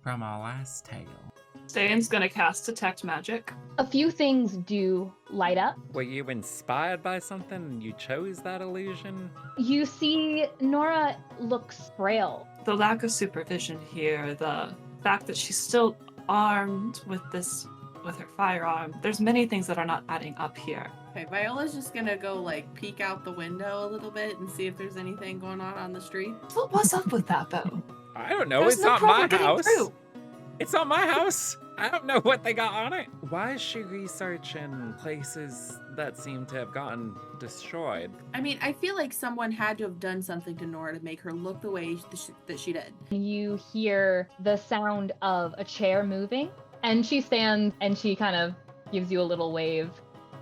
from our last tale. Ste'yn's gonna cast Detect Magic. A few things do light up. Were you inspired by something and you chose that illusion? You see Nora looks frail. The lack of supervision here, the fact that she's still armed with her firearm, there's many things that are not adding up here. Okay, Viola's just gonna go like peek out the window a little bit and see if there's anything going on the street. What's up with that, Beau? I don't know. There's It's no not problem my getting house. through. It's not my house. I don't know what they got on it. Why is she researching places that seem to have gotten destroyed? I mean, I feel like someone had to have done something to Nora to make her look the way that she did. You hear the sound of a chair moving, and she stands and she kind of gives you a little wave.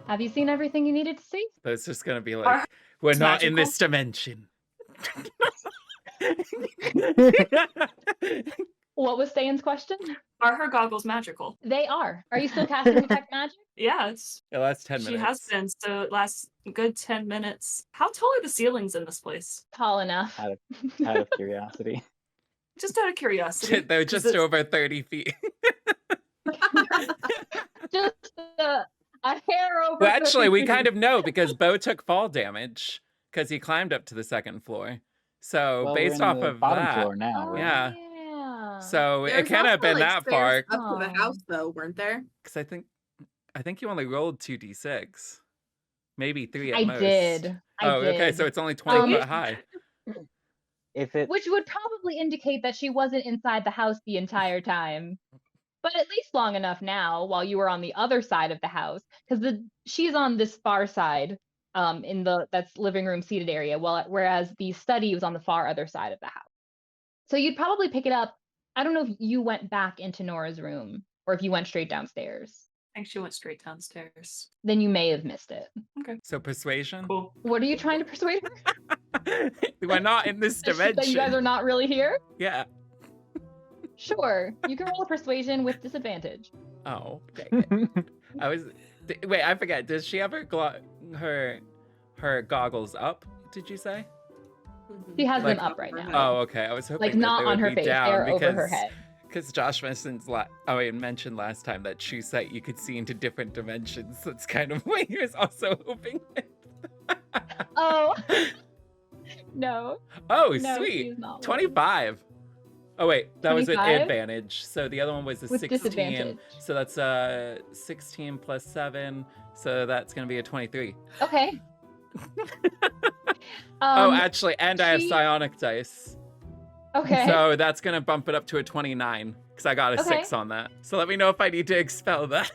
Have you seen everything you needed to see? So it's just gonna be like, we're not in this dimension. What was Ste'yn's question? Are her goggles magical? They are. Are you still casting Detect Magic? Yeah, it's. It lasts 10 minutes. She has been, so it lasts a good 10 minutes. How tall are the ceilings in this place? Tall enough. Out of curiosity. Just out of curiosity. They're just over 30 feet. Just a hair over. Well, actually, 30 we feet. kind of know because Beau took fall damage because he climbed up to the second floor. So Well, based we're in off the of bottom that, floor now. Oh, Yeah. yeah. so There's it can't have also, been like, that far. stairs up to the house, though, weren't there? Because I think you only rolled 2d6, maybe 3 at I most. did. Okay, so it's only 20 foot high. If it Which would probably indicate that she wasn't inside the house the entire time. But at least long enough now while you were on the other side of the house. Because she's on this far side in that's living room seated area, whereas the study was on the far other side of the house. So you'd probably pick it up. I don't know if you went back into Nora's room or if you went straight downstairs. I think she went straight downstairs. Then you may have missed it. Okay, So persuasion? cool. What are you trying to persuade her? We're not in this dimension. That you guys are not really here? Yeah. Sure. You can roll a persuasion with disadvantage. Oh, dang it. Wait, I forget. Does she have her goggles up, did you say? She has Like- them up right now. Oh, okay. I was hoping Like that not they on would her be face. down They're over her because- head. Because Josh mentioned last time that True Sight you could see into different dimensions. That's kind of what he was also hoping with. Oh. No. Oh, No, sweet. she's not 25. Oh, wait. That was an 25? advantage. So the other one was a With 16. disadvantage. So that's 16 plus 7. So that's going to be a 23. Okay. Oh, actually, and I have she- psionic dice. Okay. So that's going to bump it up to a 29 because I got a Okay. 6 on that. So let me know if I need to expel that.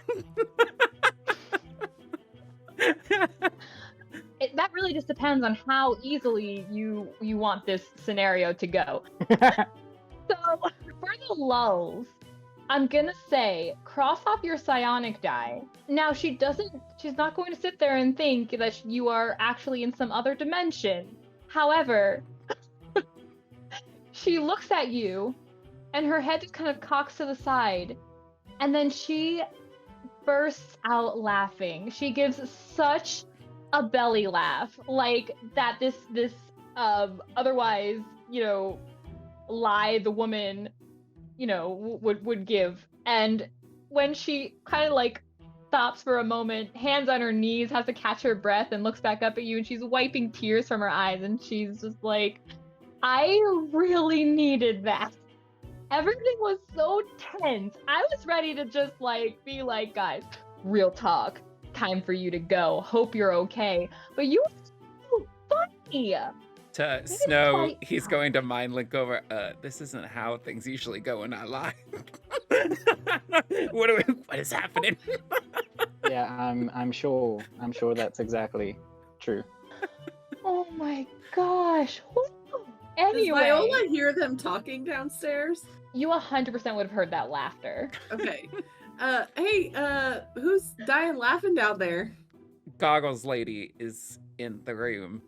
That really just depends on how easily you want this scenario to go. So for the lulls, I'm gonna say cross off your psionic die. Now she's not going to sit there and think that you are actually in some other dimension. However, she looks at you and her head just kind of cocks to the side, and then she bursts out laughing. She gives such a belly laugh, like that this otherwise, lithe woman, would give. And when she kind of like stops for a moment, hands on her knees, has to catch her breath and looks back up at you, and she's wiping tears from her eyes, and she's just like, I really needed that. Everything was so tense. I was ready to just be like, guys, real talk. Time for you to go. Hope you're okay. But you were so funny. To Snow, he's going to mind link over. This isn't how things usually go in our life. What is happening? Yeah, I'm sure that's exactly true. Oh my gosh. Anyway, Does Viola hear them talking downstairs? you 100% would have heard that laughter. Okay. Hey, who's dying laughing down there? Goggles lady is in the room.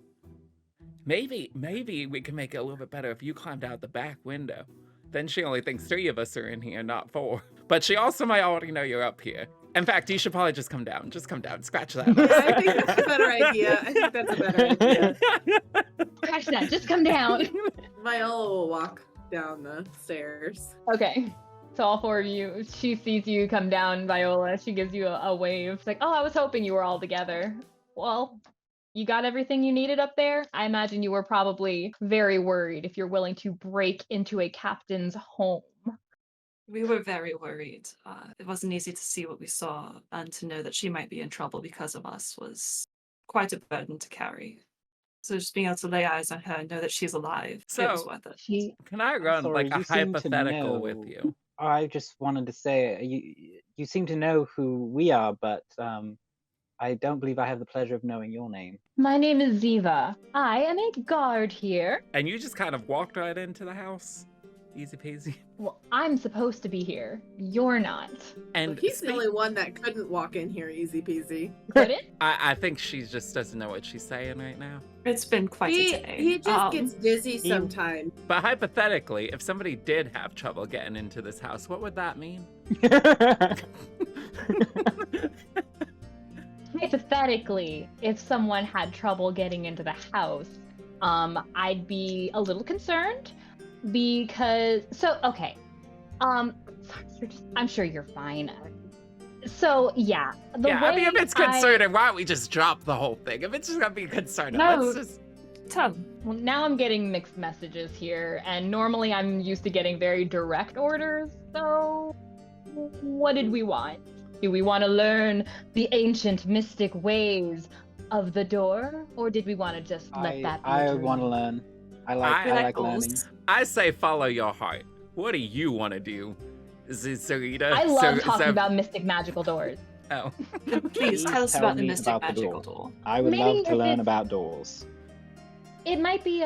Maybe we can make it a little bit better if you climbed out the back window. Then she only thinks 3 of us are in here, not 4. But she also might already know you're up here. In fact, you should probably just come down. Just come down. Scratch that. Yeah, I think that's a better idea. Scratch that. Just come down. Viola will walk down the stairs. Okay. So all four of you, she sees you come down, Viola. She gives you a wave. It's like, oh, I was hoping you were all together. Well, you got everything you needed up there? I imagine you were probably very worried if you're willing to break into a captain's home. We were very worried. It wasn't easy to see what we saw, and to know that she might be in trouble because of us was quite a burden to carry. So just being able to lay eyes on her and know that she's alive, it was So- worth it. Can I run sorry, like a you seem to hypothetical with know- you? I just wanted to say you seem to know who we are, but I don't believe I have the pleasure of knowing your name. My name is Ziva. I am a guard here. And you just kind of walked right into the house? Easy peasy. Well, I'm supposed to be here. You're not. And He's the only one that couldn't walk in here easy peasy. Couldn't? I think she just doesn't know what she's saying right now. It's been quite a day. He just gets dizzy sometimes. But hypothetically, if somebody did have trouble getting into this house, what would that mean? Hypothetically, if someone had trouble getting into the house, I'd be a little concerned because okay. I'm sure you're fine. So yeah, I mean, if it's concerning, why don't we just drop the whole thing? If it's just gonna be concerning, No. let's just. Tell. Well, now I'm getting mixed messages here, and normally I'm used to getting very direct orders. So, what did we want? Do we want to learn the ancient mystic ways of the door, or did we want to just let that be? I want to learn. I like learning. I say follow your heart. What do you want to do, Sarita? I love talking about mystic magical doors. Oh. Please tell us tell about the me mystic about the magical door. door. I would Maybe love to if learn it's- about doors. It might be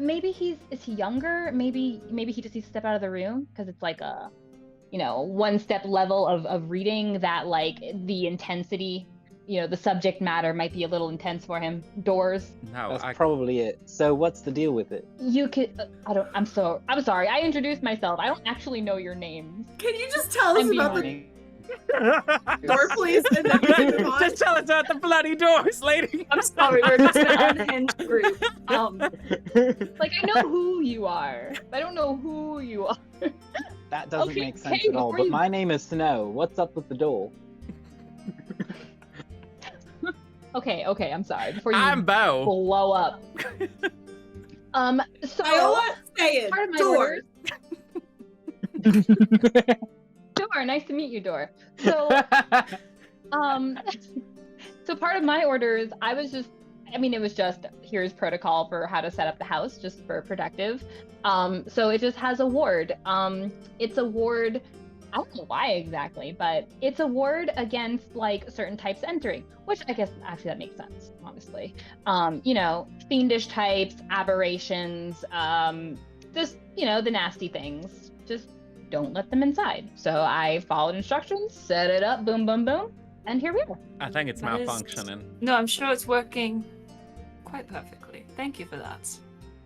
maybe is he younger? Maybe he just needs to step out of the room because it's like a, one step level of reading that, like, the intensity, the subject matter might be a little intense for him. Doors. No, That's probably it. So what's the deal with it? You could. I'm sorry. I introduced myself. I don't actually know your names. Can you just tell us I'm about the being door, please? And then we can move on? Just tell us about the bloody doors, lady. I'm sorry, we're just an unhinged group. Like, I know who you are. But I don't know who you are. That doesn't Okay, make sense okay, at all. before But you- my name is Snow. What's up with the door? Okay. I'm sorry. Before you I'm Beau. blow up. So Viola, say it. part of my Door. orders. Door, nice to meet you, Door. So, so part of my orders, it was just, here's protocol for how to set up the house, just for productive. So it just has a ward. It's a ward, I don't know why exactly, but it's a ward against, like, certain types entering, which I guess actually that makes sense, honestly. Fiendish types, aberrations, just, the nasty things. Just don't let them inside. So I followed instructions, set it up, boom, boom, boom, and here we are. I think it's That is- malfunctioning. No, I'm sure it's working quite perfectly. Thank you for that.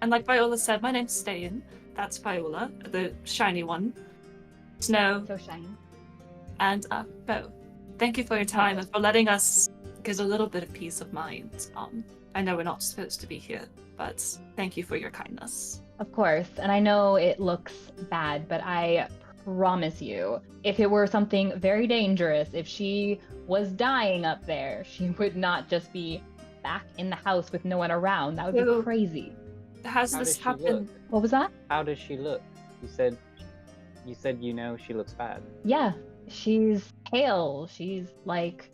And like Viola said, my name's Ste'yn. That's Viola, the shiny one. Snow, So shiny. and Beau. Thank you for your time and for letting us get a little bit of peace of mind. I know we're not supposed to be here, but thank you for your kindness. Of course, and I know it looks bad, but I promise you, if it were something very dangerous, if she was dying up there, she would not just be back in the house with no one around. That would be So- crazy. Has How this does she happened? look? What was that? How does she look? You said she looks bad. Yeah, she's pale. She's like,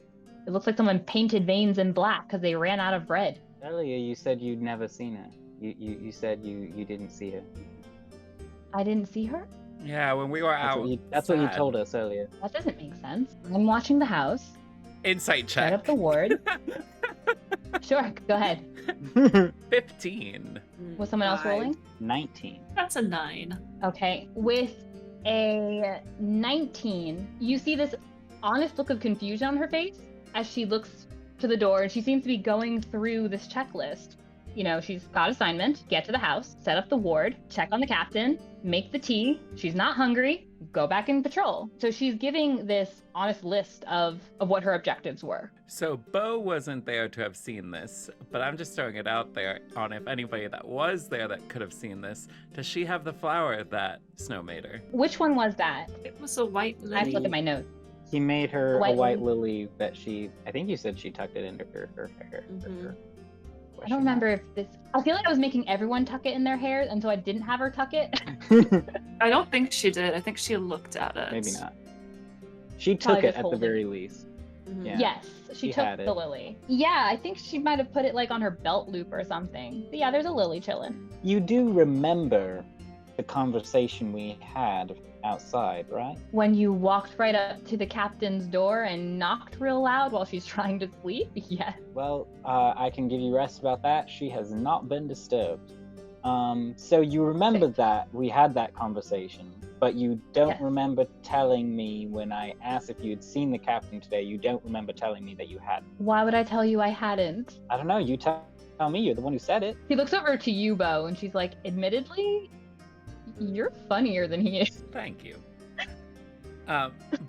it looks like someone painted veins in black because they ran out of red. Earlier you said you'd never seen her. You said you didn't see her. I didn't see her? Yeah, when we were out. That's what you told us earlier. That doesn't make sense. I'm watching the house, Insight set check. up the ward. Sure, go ahead. 15. Was someone else Five. rolling? 19. That's a 9. Okay, with a 19, you see this honest look of confusion on her face as she looks to the door, and she seems to be going through this checklist. she's got assignment, get to the house, set up the ward, check on the captain, make the tea. She's not hungry, go back and patrol. So she's giving this honest list of what her objectives were. So Beau wasn't there to have seen this, but I'm just throwing it out there on if anybody that was there that could have seen this. Does she have the flower that Snow made her? Which one was that? It was a white I have to lily. look at my notes. He made her White a white lily that I think you said she tucked it into her hair. Mhm. I don't remember if this. I feel like I was making everyone tuck it in their hair until I didn't have her tuck it. I don't think she did. I think she looked at it. Maybe not. She Probably took it just at the holding very it. least. Mhm. Yeah. Yes, she She took had the it. lily. Yeah, I think she might have put it like on her belt loop or something. But yeah, there's a lily chilling. You do remember the conversation we had outside, right? When you walked right up to the captain's door and knocked real loud while she's trying to sleep? Yes. Well, I can give you rest about that. She has not been disturbed. So you remember that we had that conversation, but you don't Yes. remember telling me when I asked if you had seen the captain today. You don't remember telling me that you hadn't. Why would I tell you I hadn't? I don't know. You tell me. You're the one who said it. She looks over to you, Beau, and she's like, admittedly, you're funnier than he is. Thank you.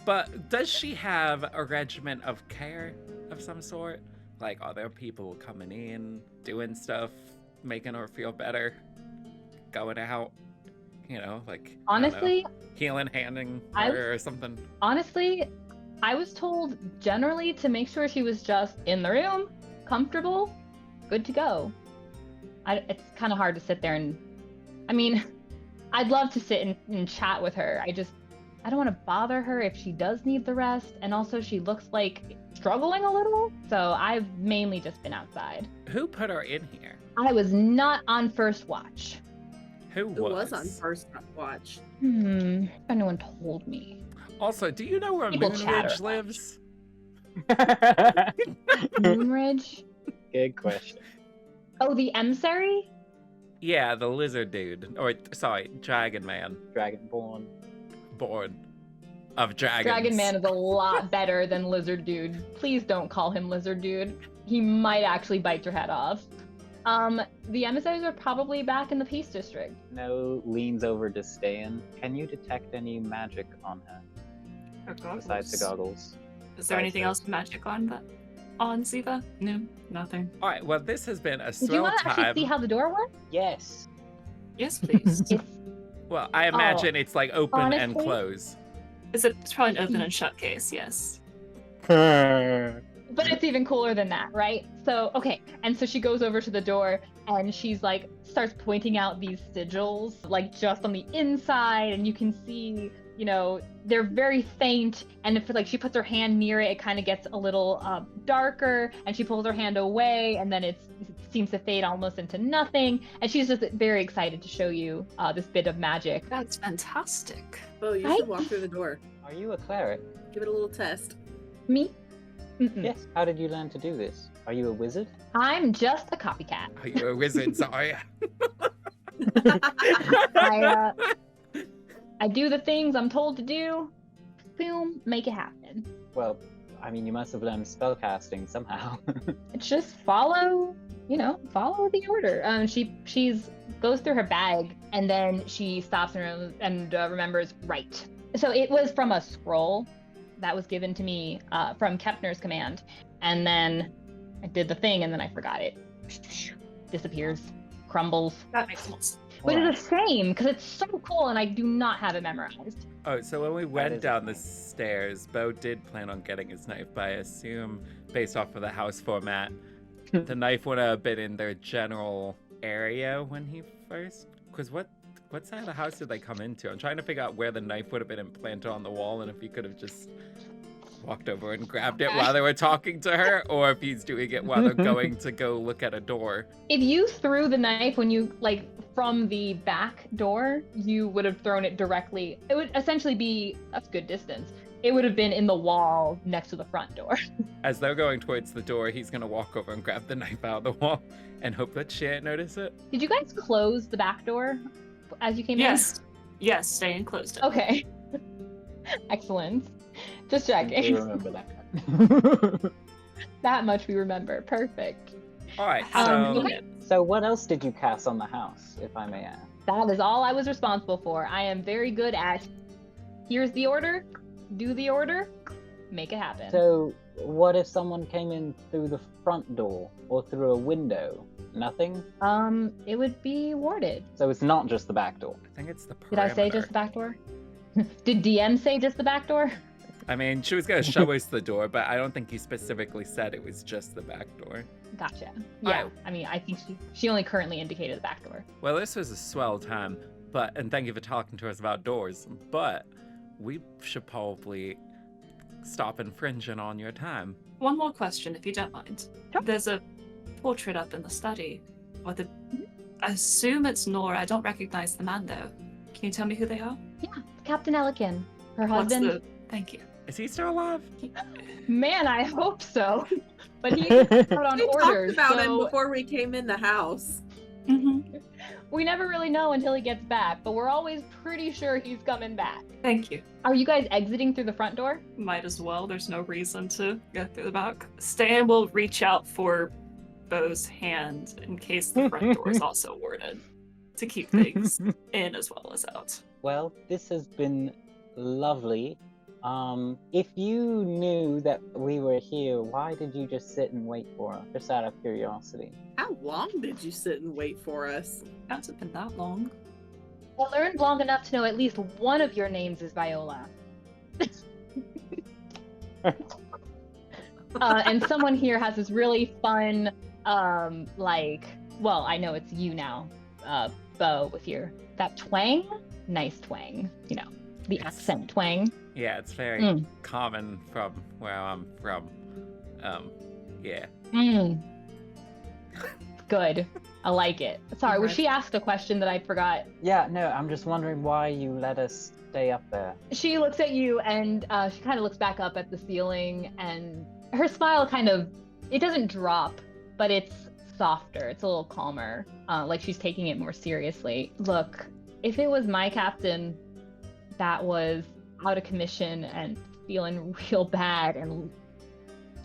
But does she have a regimen of care of some sort? Like, are there people coming in, doing stuff, making her feel better, going out, like, I don't know, Honestly, healing, handing I- her or something? Honestly, I was told generally to make sure she was just in the room, comfortable, good to go. It's kind of hard to sit there and, I mean, I'd love to sit and chat with her. I don't want to bother her if she does need the rest. And also she looks like struggling a little. So I've mainly just been outside. Who put her in here? I was not on first watch. Who Who was? was on first watch? If anyone told me. Also, do you know where People chatter Moonridge a lot. lives? Moonridge? Good question. Oh, the emissary? Yeah, the lizard dude. Or, sorry, Dragon Man. Dragonborn. Born of dragons. Dragon Man is a lot better than Lizard Dude. Please don't call him Lizard Dude. He might actually bite your head off. The emissaries are probably back in the Peace District. No leans over to Ste'yn. Can you detect any magic on her Her goggles. besides the goggles? Is there Besides anything those. else magic on Ziva? No, nothing. All right, well, this has been a Did you swell want to actually time. see how the door works? Yes. Yes, please. It's Well, I imagine it's like open and honestly? close. It's probably an open and shut case, yes. But it's even cooler than that, right? So, okay. And so she goes over to the door and she's like, starts pointing out these sigils, like just on the inside. And you can see, they're very faint. And if like she puts her hand near it, it kind of gets a little darker. And she pulls her hand away and then it seems to fade almost into nothing. And she's just very excited to show you this bit of magic. That's fantastic. Beau, you Right? should walk through the door. Are you a cleric? Give it a little test. Me? Mm-mm. Yes. How did you learn to do this? Are you a wizard? I'm just a copycat. Are you a wizard, Zaya? I do the things I'm told to do. Boom, make it happen. Well, I mean, you must have learned spellcasting somehow. It's just follow the order. She's goes through her bag and then she stops and remembers right. So it was from a scroll that was given to me from Kepner's command, and then I did the thing and then I forgot it. Disappears, crumbles. That makes sense. Which Alright. is a shame because it's so cool and I do not have it memorized. Oh, so when we went is down the annoying. stairs, Beau did plan on getting his knife, but I assume, based off of the house format, the knife would have been in their general area when he first. Because what side of the house did they come into? I'm trying to figure out where the knife would have been implanted on the wall, and if he could have just walked over and grabbed it while they were talking to her, or if he's doing it while they're going to go look at a door. If you threw the knife when you from the back door, you would have thrown it directly. It would essentially be a good distance. It would have been in the wall next to the front door. As they're going towards the door, he's gonna walk over and grab the knife out of the wall and hope that she didn't notice it. Did you guys close the back door as you came Yes. Yes, stay and closed it. in? Okay. Excellent. Just We checking. remember that. That much we remember. Perfect. All right, How so many okay. minutes? So what else did you cast on the house, if I may ask? That is all I was responsible for. I am very good at here's the order, do the order, make it happen. So what if someone came in through the front door or through a window? Nothing? It would be warded. So it's not just the back door. I think it's the Did I say just the back door? Did DM say just the back door? I mean, she was going to show us the door, but I don't think you specifically said it was just the back door. Gotcha. Yeah, Oh. I mean, I think she only currently indicated the back door. Well, this was a swell time, and thank you for talking to us about doors, but we should probably stop infringing on your time. One more question, if you don't mind. Sure. There's a portrait up in the study. I assume it's Nora. I don't recognize the man, though. Can you tell me who they are? Yeah, Captain Elikin, her What's husband. the... Thank you. Is he still alive? Man, I hope so. But he's out on We orders, talked about him so before we came in the house. Mm-hmm. we never really know until he gets back, but we're always pretty sure he's coming back. Thank you. Are you guys exiting through the front door? Might as well. There's no reason to go through the back. Ste'yn will reach out for Beau's hand in case the front door is also warded to keep things in as well as out. Well, this has been lovely. If you knew that we were here, why did you just sit and wait for us? Just out of curiosity. How long did you sit and wait for us? Hasn't been that long. I learned long enough to know at least one of your names is Viola. And someone here has this really fun, well, I know it's you now, Beau, with that twang. Nice twang, the accent twang. Yeah, it's very common from where I'm from. Yeah. Good. I like it. Sorry, was Right. she asked a question that I forgot? Yeah, no, I'm just wondering why you let us stay up there. She looks at you and she kind of looks back up at the ceiling, and her smile it doesn't drop, but it's softer. It's a little calmer, like she's taking it more seriously. Look, if it was my captain that was out of commission and feeling real bad, and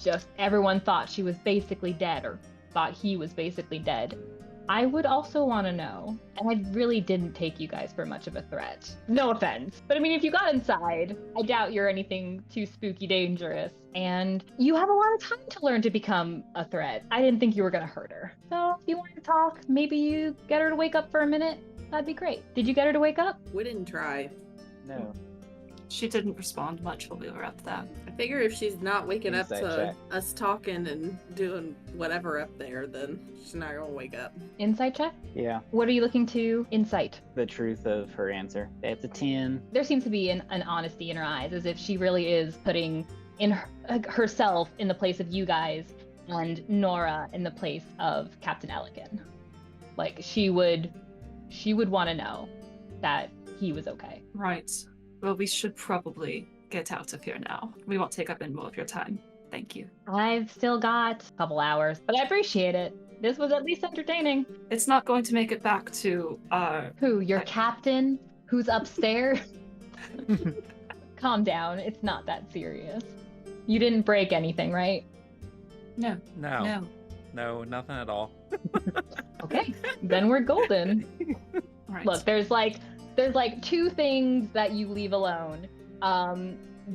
just everyone thought she was basically dead or thought he was basically dead, I would also want to know. And I really didn't take you guys for much of a threat. No offense. But I mean, if you got inside, I doubt you're anything too spooky dangerous. And you have a lot of time to learn to become a threat. I didn't think you were going to hurt her. So if you want to talk, maybe you get her to wake up for a minute. That'd be great. Did you get her to wake up? We didn't try. No. She didn't respond much while we were up there. I figure if she's not waking up Insight to check. us talking and doing whatever up there, then she's not gonna wake up. Insight check? Yeah, What are you looking to insight? the truth of her answer. It's a 10. There seems to be an honesty in her eyes, as if she really is putting herself in the place of you guys and Nora in the place of Captain Elikin. Like she would want to know that he was okay. Right. Well, we should probably get out of here now. We won't take up any more of your time. Thank you. I've still got a couple hours, but I appreciate it. This was at least entertaining. It's not going to make it back to Who? Your captain? Who's upstairs? Calm down. It's not that serious. You didn't break anything, right? No. No, nothing at all. Okay. Then we're golden. Right. Look, there's like two things that you leave alone.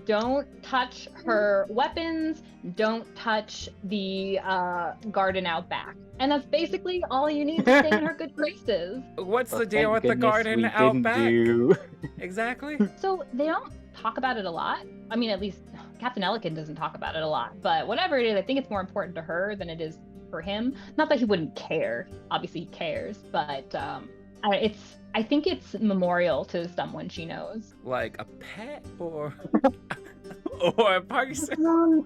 Don't touch her weapons. Don't touch the garden out back. And that's basically all you need to stay in her good graces. What's Well, the deal thank with the goodness garden we out didn't back? do- Exactly. So they don't talk about it a lot. I mean, at least Captain Elikin doesn't talk about it a lot. But whatever it is, I think it's more important to her than it is for him. Not that he wouldn't care. Obviously, he cares. But I think it's memorial to someone she knows. Like a pet or or a person.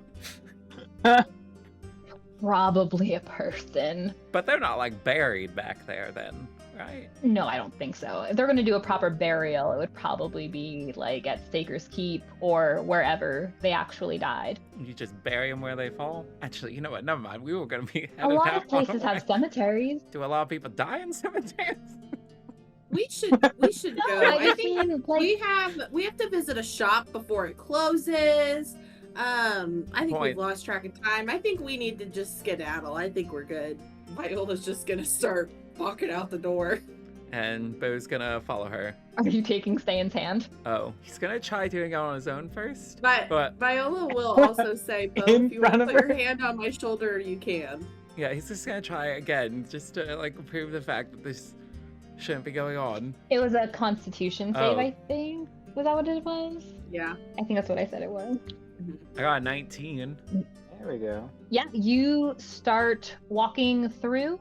Probably a person. But they're not like buried back there then, right? No, I don't think so. If they're going to do a proper burial, it would probably be like at Staker's Keep or wherever they actually died. You just bury them where they fall? Actually, you know what? Never mind. We were going to be A headed lot that of places far have away. cemeteries. Do a lot of people die in cemeteries? We should No, go. I I just think mean, like, we have to visit a shop before it closes. I think Point. we've lost track of time. I think we need to just skedaddle. I think we're good. Viola's just gonna start walking out the door. And Beau's gonna follow her. Are you taking Ste'yn's hand? Oh, he's gonna try doing it on his own first. But Viola will also say, Beau, In if you want front to of put your her? hand on my shoulder, you can. Yeah, he's just gonna try again, just to like prove the fact that this shouldn't be going on. It was a Constitution save, Oh. I think. Was that what it was? Yeah. I think that's what I said it was. I got a 19. There we go. Yeah, you start walking through,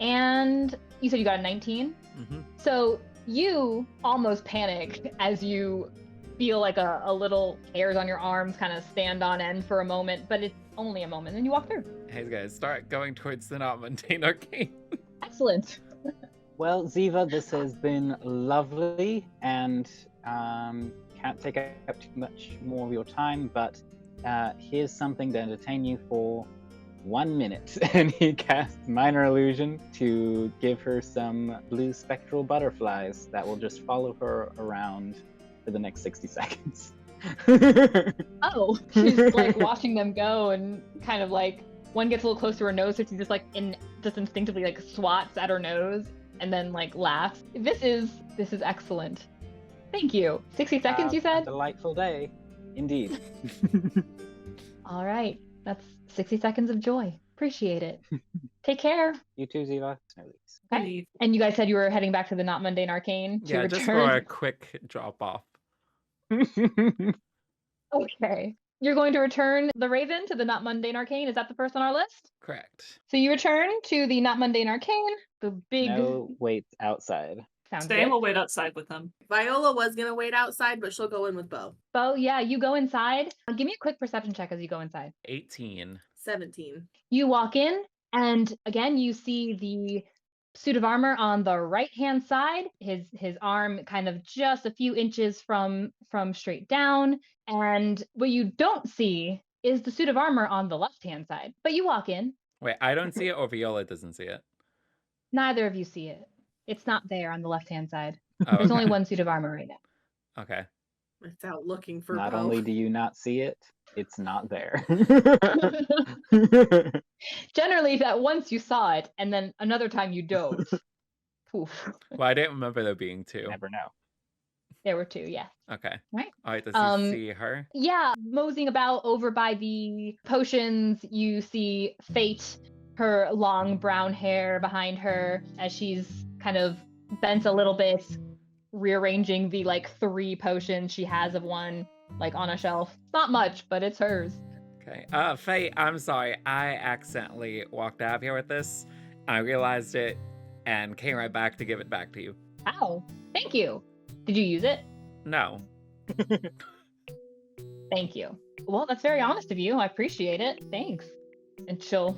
and you said you got a 19. Mm-hmm. So you almost panic as you feel like a little hairs on your arms kind of stand on end for a moment, but it's only a moment, and you walk through. He's gonna start going towards the not mundane arcane. Excellent. Well, Ziva, this has been lovely, and can't take up too much more of your time, but here's something to entertain you for 1 minute. And he casts Minor Illusion to give her some blue spectral butterflies that will just follow her around for the next 60 seconds. Oh, she's like watching them go, and kind of like one gets a little close to her nose, so she just like just instinctively like swats at her nose, and then like laughs. This is excellent. Thank you. 60 seconds, you A said? delightful day, indeed. All right. That's 60 seconds of joy. Appreciate it. Take care. You too, Ziva. Snowleaves. Okay. Leave. And you guys said you were heading back to the Not Mundane Arcane to Yeah, just return. for a quick drop off. Okay. You're going to return the Raven to the Not Mundane Arcane. Is that the first on our list? Correct. So you return to the Not Mundane Arcane. The big No waits outside. sounds Ste'yn good. will wait outside with them. Viola was gonna wait outside, but she'll go in with Beau. Beau, yeah, you go inside. Give me a quick perception check as you go inside. 18. 17. You walk in, and again, you see the suit of armor on the right-hand side. His arm kind of just a few inches from straight down. And what you don't see is the suit of armor on the left-hand side. But you walk in. Wait, I don't see it, or Viola doesn't see it. Neither of you see it. It's not there on the left-hand side. Oh, There's only okay. one suit of armor right now. Okay. It's out looking for Not Beau. only do you not see it, it's not there. Generally, that once you saw it, and then another time you don't. Poof. Well, I didn't remember there being two. Never know. There were two, yes. Okay. Right. All right, does Um, he see her? Yeah, moseying about over by the potions, you see Fate, her long brown hair behind her as she's kind of bent a little bit, rearranging the like 3 potions she has of one like on a shelf. Not much, but it's hers. Okay. Faye, I'm sorry. I accidentally walked out of here with this. I realized it and came right back to give it back to you. Ow. Thank you. Did you use it? No. Thank you. Well, that's very honest of you. I appreciate it. Thanks. And she'll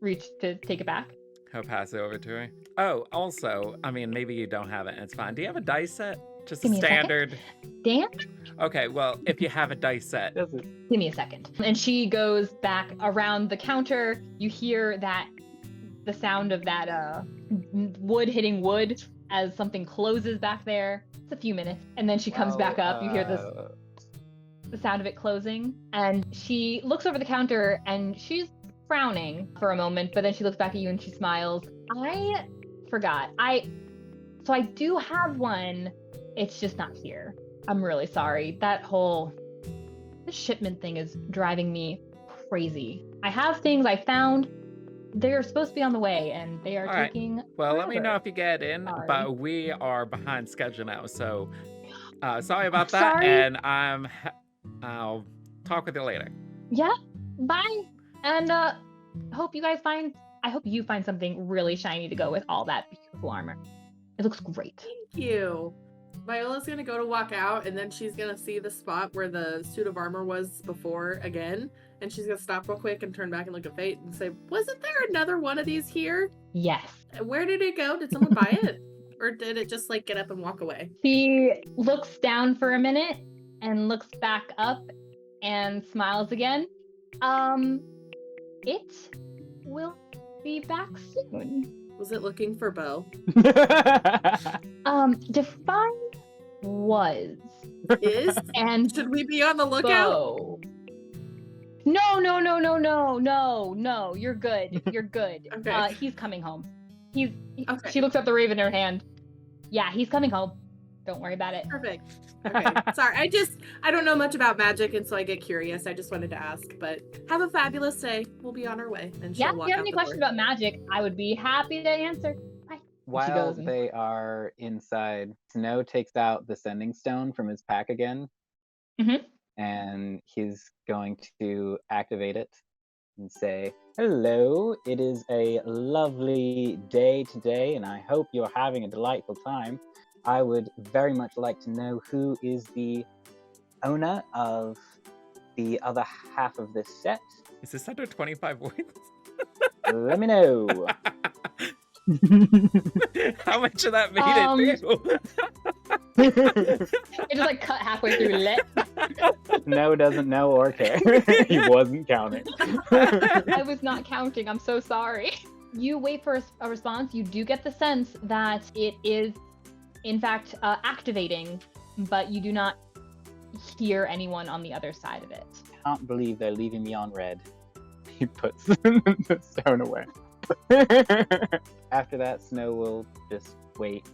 reach to take it back. I'll pass it over to her. Oh, also, I mean, maybe you don't have it, and it's fine. Do you have a dice set? Just Give a me a second. standard? Dan, Okay, well, if you have a dice set. Does it? give me a second. And she goes back around the counter. You hear the sound of that wood hitting wood as something closes back there. It's a few minutes. And then she comes back up. You hear the sound of it closing. And she looks over the counter and she's frowning for a moment, but then she looks back at you and she smiles. I forgot. So I do have one. It's just not here. I'm really sorry. The shipment thing is driving me crazy. I have things I found. They're supposed to be on the way, and they are All right. taking. Well, let me know forever. if you get in, Sorry. but we are behind schedule now, so sorry about that, Sorry. and I'll talk with you later. Yeah. Bye. And I hope you find something really shiny to go with all that beautiful armor. It looks great. Thank you. Viola's gonna go to walk out, and then she's gonna see the spot where the suit of armor was before again, and she's gonna stop real quick and turn back and look at Fate and say, "Wasn't there another one of these here? Yes. Where did it go? Did someone buy it, or did it just like get up and walk away?" She looks down for a minute and looks back up and smiles again. It will be back soon. Was it looking for Beau? Define was Is? and Should we be on the lookout? Beau. No, no, no, no, no, no, no. You're good. You're good. Okay. He's coming home. Okay. She looks at the raven in her hand. Yeah, he's coming home. Don't worry about it. Perfect. Okay. Sorry, I don't know much about magic, and so I get curious. I just wanted to ask, but have a fabulous day. We'll be on our way. And Yeah, she'll if walk you have out any the questions door. about magic, I would be happy to answer. Bye. While goes and- they are inside, Snow takes out the sending stone from his pack again, Mhm. and he's going to activate it and say, "Hello, it is a lovely day today, and I hope you're having a delightful time. I would very much like to know who is the owner of the other half of this set. Is this under 25 words? Let me know." How much of that made it through? It just like cut halfway through lit. Snow doesn't know or care. He wasn't counting. I was not counting. I'm so sorry. You wait for a response. You do get the sense that it is, in fact, activating, but you do not hear anyone on the other side of it. Can't believe they're leaving me on red. He puts the stone away. After that, Snow will just wait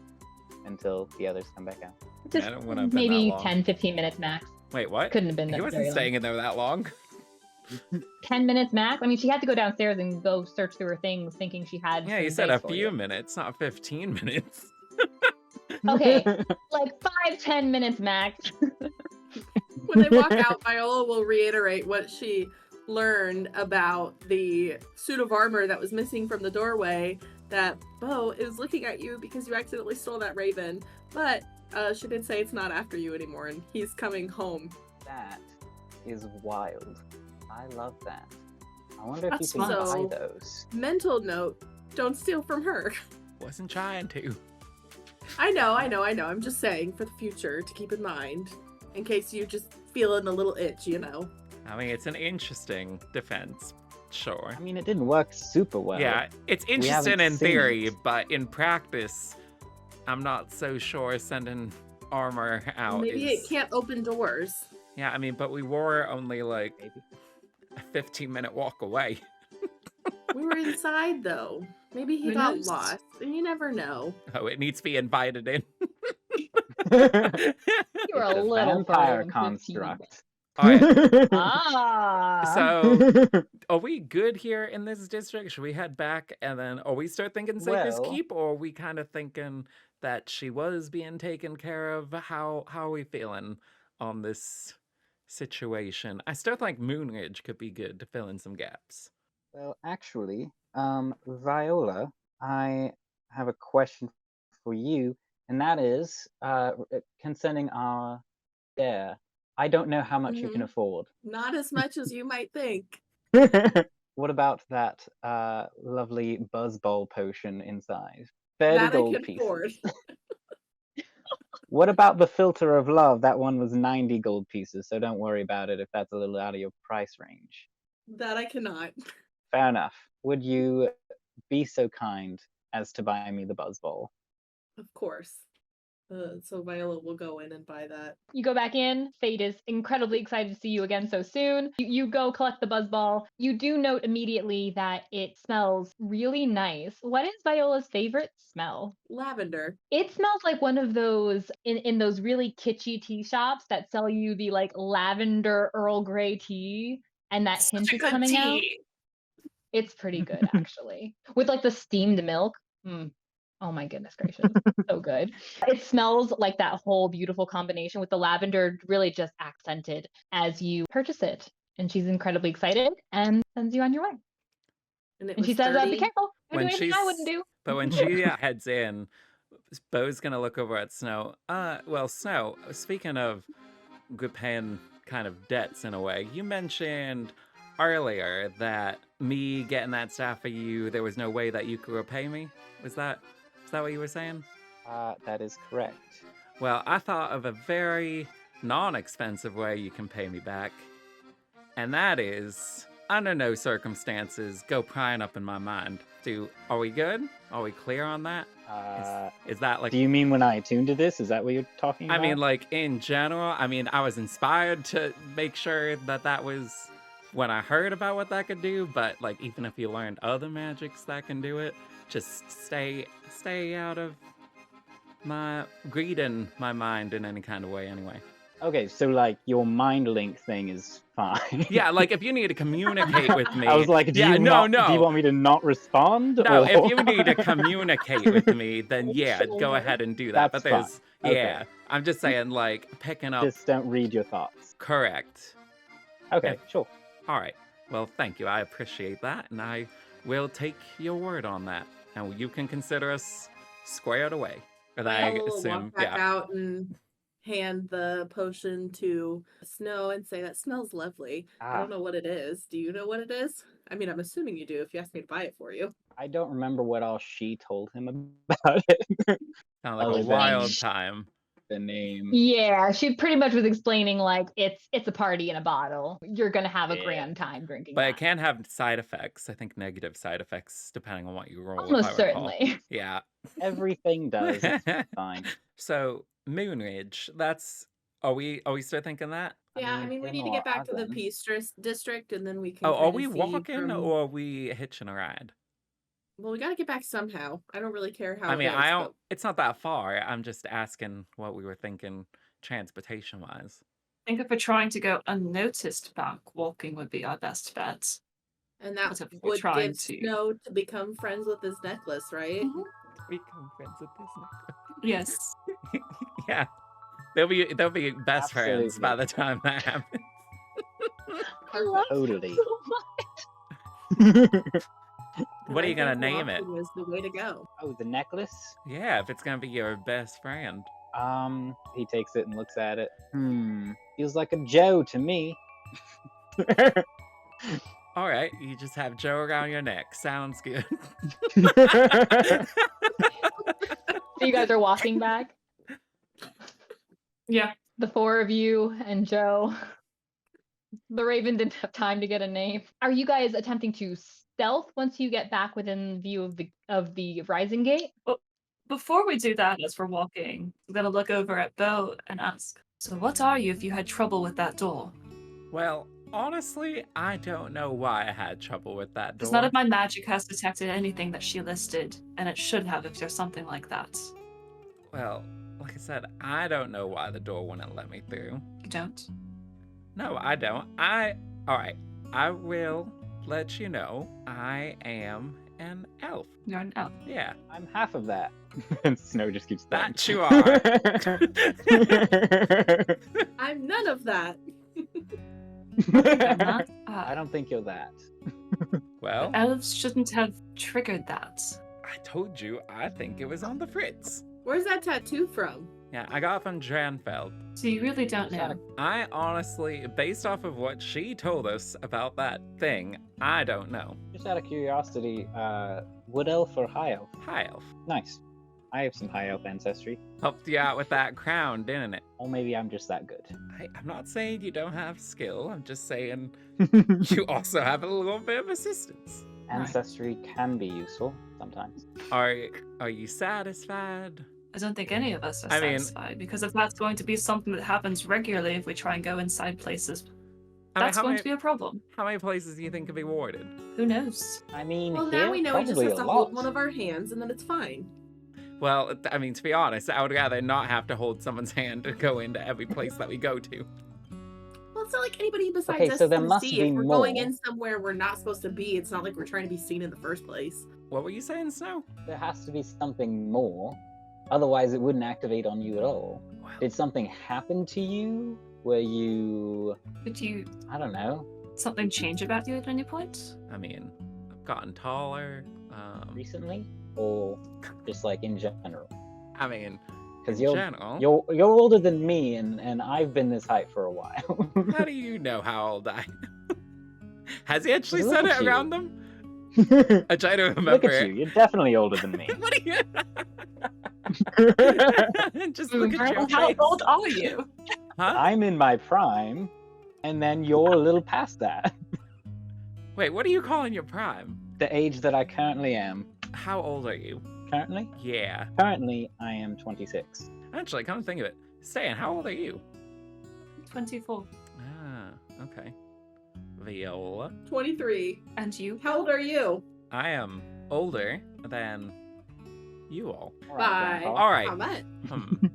until the others come back out. Just I don't wanna have been maybe that long. 10, 15 minutes max. Wait, what? Couldn't have been He that wasn't very long. staying in there that long. 10 minutes max? I mean, she had to go downstairs and go search through her things thinking she had Yeah, some you said a dice for few you. minutes, not 15 minutes. Okay, like 5-10 minutes max. When they walk out, Viola will reiterate what she learned about the suit of armor that was missing from the doorway, that Beau is looking at you because you accidentally stole that raven, but she did say it's not after you anymore and he's coming home. That is wild. I love that. I wonder if That's you can fun. buy those. Mental note, don't steal from her. Wasn't trying to. I know. I'm just saying for the future to keep in mind, in case you just feeling a little itch, you know. I mean, it's an interesting defense, sure. I mean, it didn't work super well. Yeah, it's haven't interesting in seen theory, it. but in practice, I'm not so sure sending armor out Maybe is... it can't open doors. Yeah, I mean, but we were only like Maybe. a 15-minute walk away. We were inside though. Maybe he Who got knows? lost, and you never know. Oh, it needs to be invited in. You were a It's a little vampire furry, 15 construct. All right, Ah. so are we good here in this district? Should we head back and then, are we start thinking Saker's Well- Keep, or are we kind of thinking that she was being taken care of? How are we feeling on this situation? I still think Moonridge could be good to fill in some gaps. Well, actually, Viola, I have a question for you, and that is concerning our share. I don't know how much you can afford. Not as much as you might think. What about that lovely buzz bowl potion inside? 30 That I gold can pieces. afford. What about the filter of love? That one was 90 gold pieces, so don't worry about it if that's a little out of your price range. That I cannot. Fair enough. Would you be so kind as to buy me the buzz bowl? Of course. So Viola will go in and buy that. You go back in. Fate is incredibly excited to see you again so soon. You go collect the buzz ball. You do note immediately that it smells really nice. What is Viola's favorite smell? Lavender. It smells like one of those in those really kitschy tea shops that sell you the like lavender Earl Grey tea, and that Such hint a is good coming out. tea. It's pretty good actually, with like the steamed milk. Oh my goodness gracious, so good. It smells like that whole beautiful combination with the lavender really just accented as you purchase it. And she's incredibly excited and sends you on your way. And she says, "Be careful! Don't do anything I wouldn't do." But when she heads in, Beau's gonna look over at Snow. Well, Snow, speaking of good paying kind of debts in a way, you mentioned earlier that me getting that staff for you, there was no way that you could repay me. Is that what you were saying? That is correct. Well, I thought of a very non-expensive way you can pay me back. And that is, under no circumstances, go prying up in my mind. Are we good? Are we clear on that? Is that like... Do you mean when I tuned to this? Is that what you're talking about? I mean, like, in general, I mean, I was inspired to make sure that was when I heard about what that could do, but like even if you learned other magics that can do it, just stay out of my greeding my mind in any kind of way anyway. Okay, so like your mind link thing is fine. Yeah, like if you need to communicate with me. I was like, do yeah, you no, do you want me to not respond? No, or... if you need to communicate with me, then yeah, go ahead and do that. That's but there's fine. yeah, Okay. I'm just saying like picking up. Just don't read your thoughts. Correct. Okay, sure. All right. Well, thank you. I appreciate that, and I will take your word on that. And you can consider us squared away. And I will assume, walk back out and hand the potion to Snow and say, that smells lovely. I don't know what it is. Do you know what it is? I mean, I'm assuming you do if you asked me to buy it for you. I don't remember what all she told him about it. Kind of like Other a than wild time. The name. Yeah, she pretty much was explaining like it's a party in a bottle. You're gonna have a Yeah. grand time drinking. But that. it can have side effects. I think negative side effects depending on what you roll. Almost if I recall. certainly. Yeah. Everything does. It's fine. So Moonridge, that's are we still thinking that? Yeah, I mean, we him need to or get back to the Adam. Peace District, and then we can. Oh, are kinda we see walking from- or are we hitching a ride? Well, we got to get back somehow. I don't really care how. I mean, it goes, I don't. but- It's not that far. I'm just asking what we were thinking, transportation-wise. I think if we're trying to go unnoticed back, walking would be our best bet. And that But if we're would trying give to- Snow to become friends with his necklace, right? Become friends with this Yes. yeah, they'll be best friends by Absolutely. the time that happens. I love that Totally. so much. What are you I gonna think name it? walking is the way to go. Oh, the necklace? Yeah, if it's gonna be your best friend. He takes it and looks at it. Feels like a Joe to me. All right, you just have Joe around your neck. Sounds good. So you guys are walking back, Yeah. the four of you and Joe. The Raven didn't have time to get a name. Are you guys attempting to stealth once you get back within view of the rising gate? Before we do that, as we're walking, I'm gonna look over at Beau and ask, so what are you if you had trouble with that door? Well, honestly, I don't know why I had trouble with that door. Because none of my magic has detected anything that she listed, and it should have if there's something like that. Well, like I said, I don't know why the door wouldn't let me through. You don't? No, I don't. Alright, I will let you know I am an elf. You're an elf. Yeah, I'm half of that. And Snow just keeps going. that you are. I'm none of that. I'm not. I don't think you're that. Well, Elves shouldn't have triggered that. I told you, I think it was on the fritz. Where's that tattoo from? Yeah, I got it from Dranfeld. So you really don't know. I honestly, based off of what she told us about that thing, I don't know. Just out of curiosity, wood elf or high elf? High elf. Nice. I have some high elf ancestry. Helped you out with that crown, didn't it? Or maybe I'm just that good. I'm not saying you don't have skill. I'm just saying you also have a little bit of assistance. Ancestry can be useful sometimes. Are you satisfied? I don't think any of us are I mean- satisfied, because if that's going to be something that happens regularly if we try and go inside places, that's how going many, to be a problem. how many places do you think could be warded? Who knows? I mean, Well, here, now we know he just probably has a to lot. hold one of our hands, and then it's fine. Well, I mean, to be honest, I would rather not have to hold someone's hand to go into every place that we go to. Well, it's not like anybody besides Okay, us so is there gonna must see. be If we're going more. in somewhere we're not supposed to be, it's not like we're trying to be seen in the first place. What were you saying, Snow? There has to be something more. Otherwise, it wouldn't activate on you at all. Well, Did something happen to you where you... Did you I don't know. something change about you at any point? I mean, I've gotten taller. Recently? Or just like in general? I mean, Because in you're general. you're older than me, and I've been this height for a while. How do you know how old I am? Has he actually Look said at it you. around them? I try to remember Look at it. you. You're definitely older than me. What are you? Just look at your How face. old are you? Huh? I'm in my prime, and then you're a little past that. Wait, what are you calling your prime? The age that I currently am. How old are you? Currently? Yeah. Currently, I am 26. Actually, come to think of it, Ste'yn, how old are you? 24. Ah, okay. Viola. 23. And you? How old are you? I am older than you all. All Bye. right, Grandpa. All right. How much? Hmm.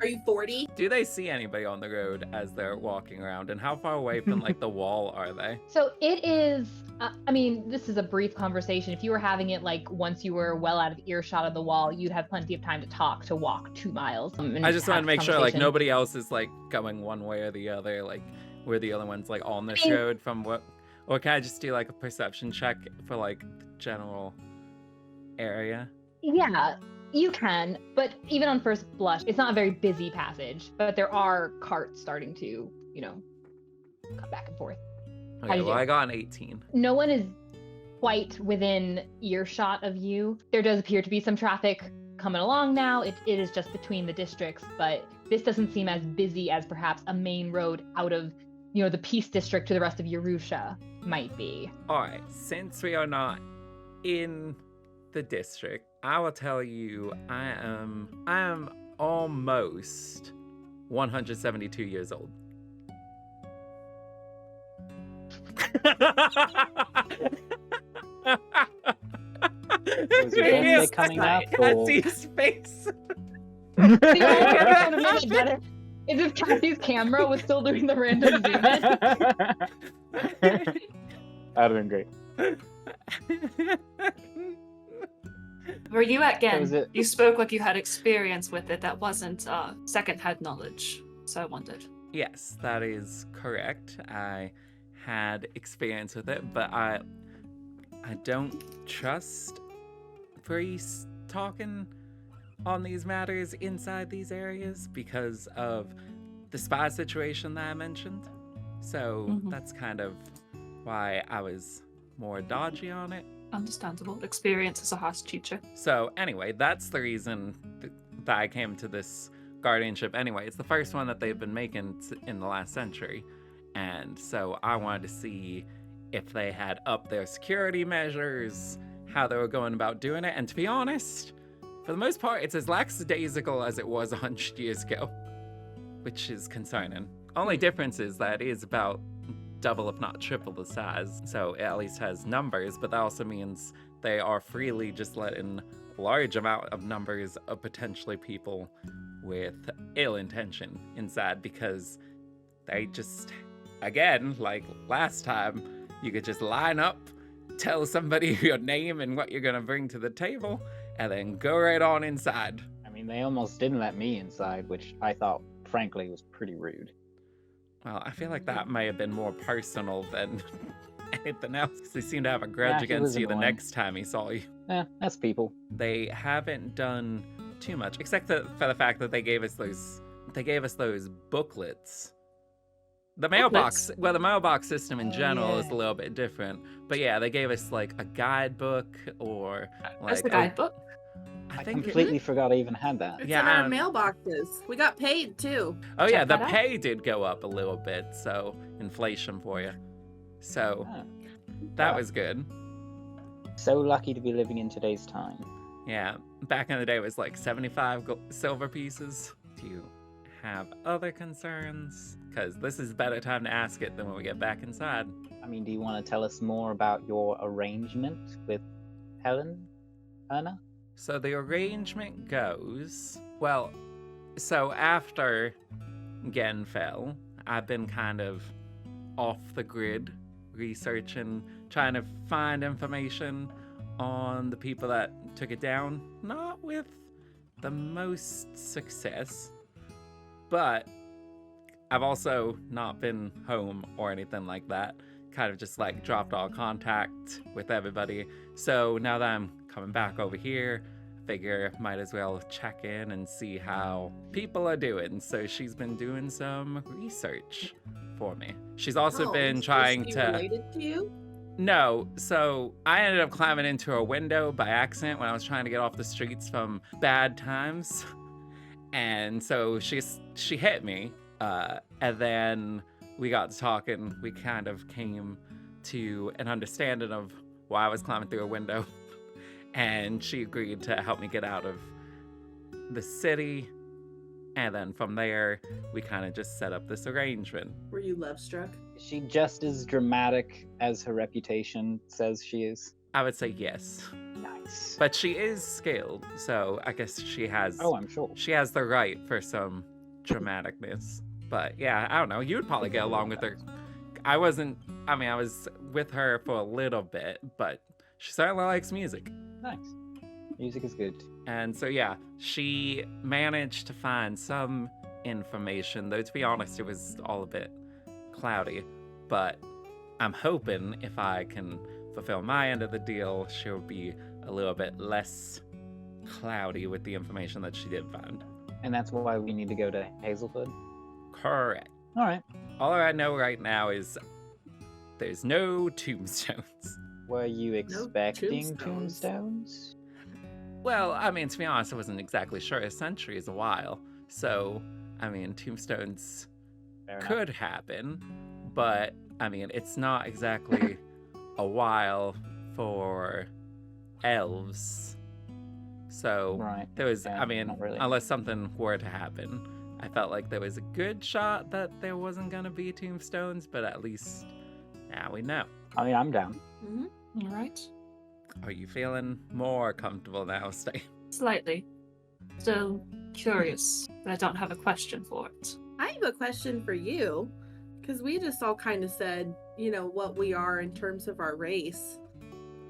Are you 40? Do they see anybody on the road as they're walking around? And how far away from like the wall are they? So it is, I mean, this is a brief conversation. If you were having it like once you were well out of earshot of the wall, you'd have plenty of time to talk, to walk 2 miles. And I just want have to make sure like conversation. nobody else is like going one way or the other, like we're the other ones like on this road from what, or can I just do like a perception check for like the general area? Yeah, you can, but even on first blush, it's not a very busy passage, but there are carts starting to, come back and forth. Okay, you well do? I got an 18. No one is quite within earshot of you. There does appear to be some traffic coming along now. It is just between the districts, but this doesn't seem as busy as perhaps a main road out of, the Peace District to the rest of Yerusha might be. All right, since we are not in the district, I will tell you I am almost 172 years old. Was your birthday coming up? Or... Cassie's face. The only thing that would have made it better is if Cassie's camera was still doing the random zoom in. That'd have been great. Were you at So is Gen? it- You spoke like you had experience with it. That wasn't second-hand knowledge. So I wondered. Yes, that is correct. I had experience with it, but I don't trust priests talking on these matters inside these areas because of the spy situation that I mentioned. So Mhm. that's kind of why I was more dodgy on it. Understandable. Experience as a house teacher. So anyway, that's the reason that I came to this guardianship anyway. It's the first one that they've been making in the last century. And so I wanted to see if they had upped their security measures, how they were going about doing it. And to be honest, for the most part, it's as lackadaisical as it was 100 years ago, which is concerning. Only difference is that it is about double, if not triple the size. So it at least has numbers, but that also means they are freely just letting a large amount of numbers of potentially people with ill intention inside, because they just, again, like last time, you could just line up, tell somebody your name and what you're gonna bring to the table, and then go right on inside. I mean, they almost didn't let me inside, which I thought, frankly, was pretty rude. Well, I feel like that may have been more personal than anything else. They seem to have a grudge Yeah, he was against you the annoying. next time he saw you. That's people. They haven't done too much, except for the fact that they gave us those booklets. The mailbox, well, the mailbox system in Oh, general is yeah. a little bit different. But yeah, they gave us like a guidebook or like That's the guidebook. I I think completely forgot I even had that. It's Yeah, in our and- mailboxes. We got paid too. Oh yeah, Check the that out. pay did go up a little bit, so inflation for you. So Ah, that Wow. was good. so lucky to be living in today's time. Yeah, back in the day it was like 75 silver pieces. Do you have other concerns? Because this is a better time to ask it than when we get back inside. I mean, do you want to tell us more about your arrangement with Erna? So the arrangement goes, well, so after Gen fell, I've been kind of off the grid, researching, trying to find information on the people that took it down. Not with the most success, but I've also not been home or anything like that. Kind of just like dropped all contact with everybody. So now that I'm coming back over here, I figure might as well check in and see how people are doing. So she's been doing some research for me. She's also Oh, been is trying she to... related to you? No, so I ended up climbing into a window by accident when I was trying to get off the streets from bad times. And so she hit me, and then we got to talking. We kind of came to an understanding of why I was climbing through a window. And she agreed to help me get out of the city And then from there, we kind of just set up this arrangement. Were you love struck? Is she just as dramatic as her reputation says she is? I would say yes. Nice. But she is skilled, so I guess she has Oh, I'm sure. she has the right for some dramaticness. But yeah, I don't know. You'd probably get along with her. I was with her for a little bit, but she certainly likes music. Nice. Music is good. And so yeah, she managed to find some information, though to be honest, it was all a bit cloudy. But I'm hoping if I can fulfill my end of the deal, she'll be a little bit less cloudy with the information that she did find. And that's why we need to go to Hazelwood? Correct. All right. All I know right now is there's no tombstones. Were you expecting tombstones. tombstones? Well, I mean, to be honest, I wasn't exactly sure. A century is a while. So, I mean, tombstones Fair enough. could happen, but, I mean, it's not exactly a while for elves. So, Right. there was, Yeah, I mean, not really. unless something were to happen, I felt like there was a good shot that there wasn't going to be tombstones, but at least now we know. I mean, I'm down. Mm-hmm. All right. Are you feeling more comfortable now, Ste'yn? Slightly. Still curious, but I don't have a question for it. I have a question for you, because we just all kind of said, you know, what we are in terms of our race.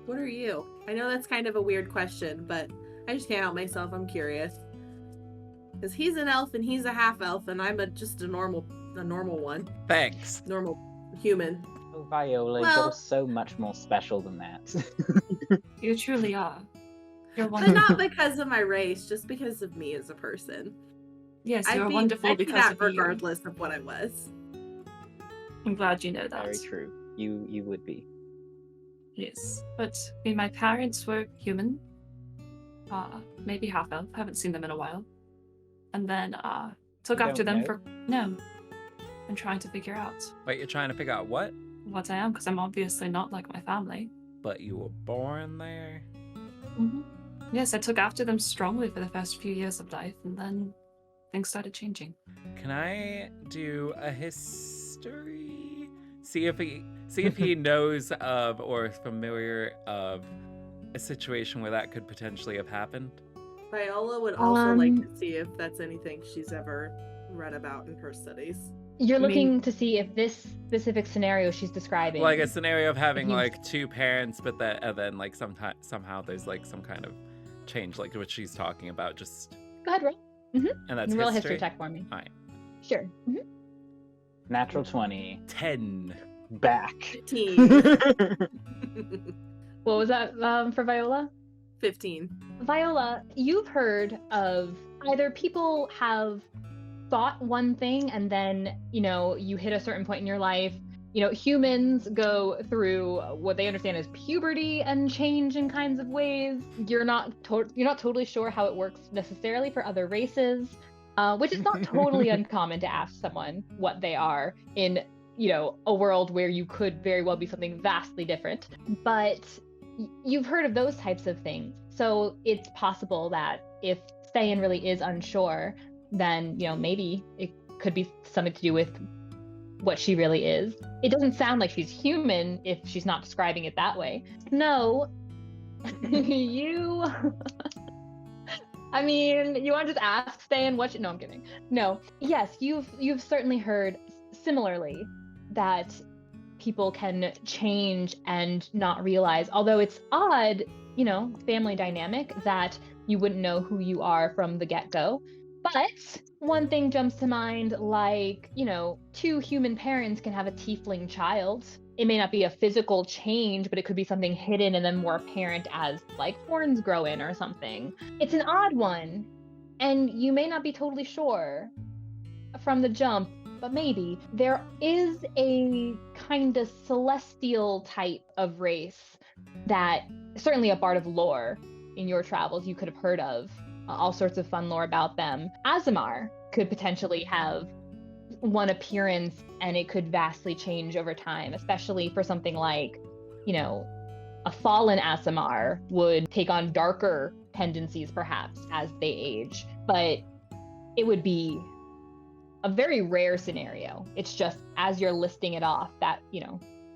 What are you? I know that's kind of a weird question, but I just can't help myself. I'm curious. Because he's an elf and he's a half elf, and I'm just a normal one. Thanks. Normal human. Oh, Viola, Well- you're so much more special than that. You truly are. You're But wonderful. not because of my race, just because of me as a person. Yes, I'd you're be- wonderful I'd be because that of you. regardless of what I was. I'm glad you know that. Very true. You would be. Yes, but I mean, my parents were human. Maybe half elf. Haven't seen them in a while. And then took You after don't them know? for no. I'm trying to figure out Wait, you're trying to figure out what? what I am because I'm obviously not like my family. But you were born there? Mm-hmm. Yes, I took after them strongly for the first few years of life, and then things started changing. Can I do a history? See if he knows of or is familiar of a situation where that could potentially have happened. Viola would also like Um, to see if that's anything she's ever read about in her studies. You're I mean- looking to see if this specific scenario she's describing. Like a scenario of having He- like two parents, but that and then like somehow there's like some kind of change, like what she's talking about. Just Go ahead, roll. and that's Roll a history. history check for me. Alright. Sure. Natural 20. 10. Back. 15. What was that for Viola? 15. Viola, you've heard of either people have thought one thing and then, you hit a certain point in your life. Humans go through what they understand as puberty and change in kinds of ways. You're not totally sure how it works necessarily for other races, which is not totally uncommon to ask someone what they are in, a world where you could very well be something vastly different. But you've heard of those types of things. So it's possible that if Ste'yn really is unsure, then, maybe it could be something to do with what she really is. It doesn't sound like she's human if she's not describing it that way. No, you... I mean, you want to just ask Ste'yn what no, I'm kidding. No. Yes, you've certainly heard similarly that people can change and not realize, although it's odd, family dynamic, that you wouldn't know who you are from the get-go. But one thing jumps to mind, like, two human parents can have a tiefling child. It may not be a physical change, but it could be something hidden and then more apparent as, like, horns grow in or something. It's an odd one, and you may not be totally sure from the jump, but maybe. There is a kind of celestial type of race that, certainly a part of lore in your travels you could have heard of. All sorts of fun lore about them. Aasimar could potentially have one appearance and it could vastly change over time, especially for something like, a fallen Aasimar would take on darker tendencies perhaps as they age. But it would be a very rare scenario. It's just as you're listing it off that,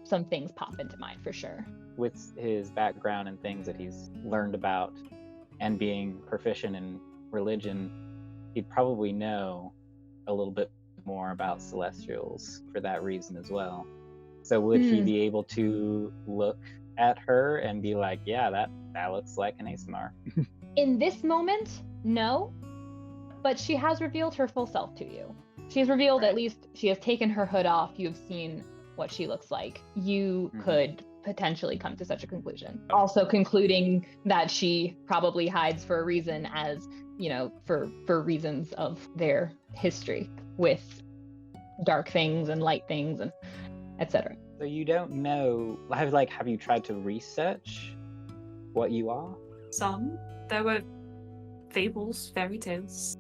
some things pop into mind for sure. With his background and things that he's learned about and being proficient in religion, he'd probably know a little bit more about celestials for that reason as well. So would he be able to look at her and be like, yeah, that looks like an ASMR? In this moment, no, but she has revealed her full self to you. She has revealed, at least she has taken her hood off. You have seen what she looks like. You could potentially come to such a conclusion. Also concluding that she probably hides for a reason, as, for reasons of their history with dark things and light things and etc. So you don't know, have you tried to research what you are? Some. There were fables, fairy tales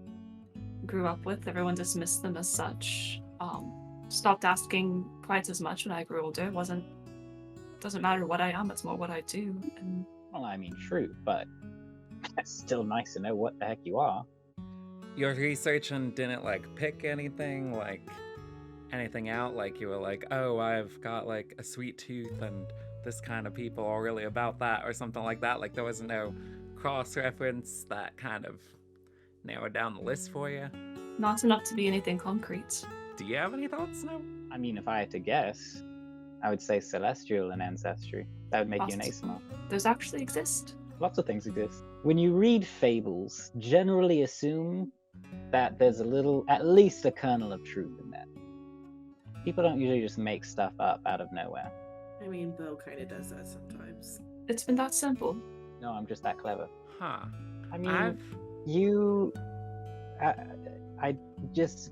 grew up with. Everyone dismissed them as such. Stopped asking quite as much when I grew older. Doesn't matter what I am, it's more what I do. And Well, I mean, true, but it's still nice to know what the heck you are. Your research and didn't pick anything out, like you were like, oh, I've got a sweet tooth and this kind of people are really about that or something like that. There was no cross-reference that kind of narrowed down the list for you. not enough to be anything concrete. Do you have any thoughts, No? I mean, if I had to guess, I would say celestial and ancestry. That would make you an ASMR. Those actually exist. Lots of things exist. When you read fables, generally assume that there's at least a kernel of truth in that. People don't usually just make stuff up out of nowhere. I mean, Beau kind of does that sometimes. It's been that simple. No, I'm just that clever. Huh. I mean, I just,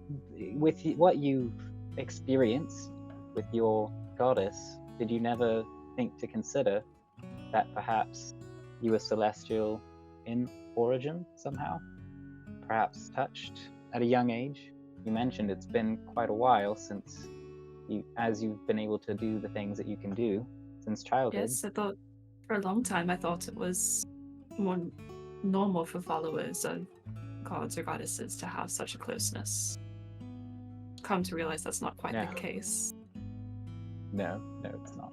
with what you've experienced with your goddess, did you never think to consider that perhaps you were celestial in origin somehow? Perhaps touched at a young age? You mentioned it's been quite a while since you've been able to do the things that you can do since childhood. Yes, I thought for a long time it was more normal for followers of gods or goddesses to have such a closeness. Come to realize that's not quite the case. No, it's not.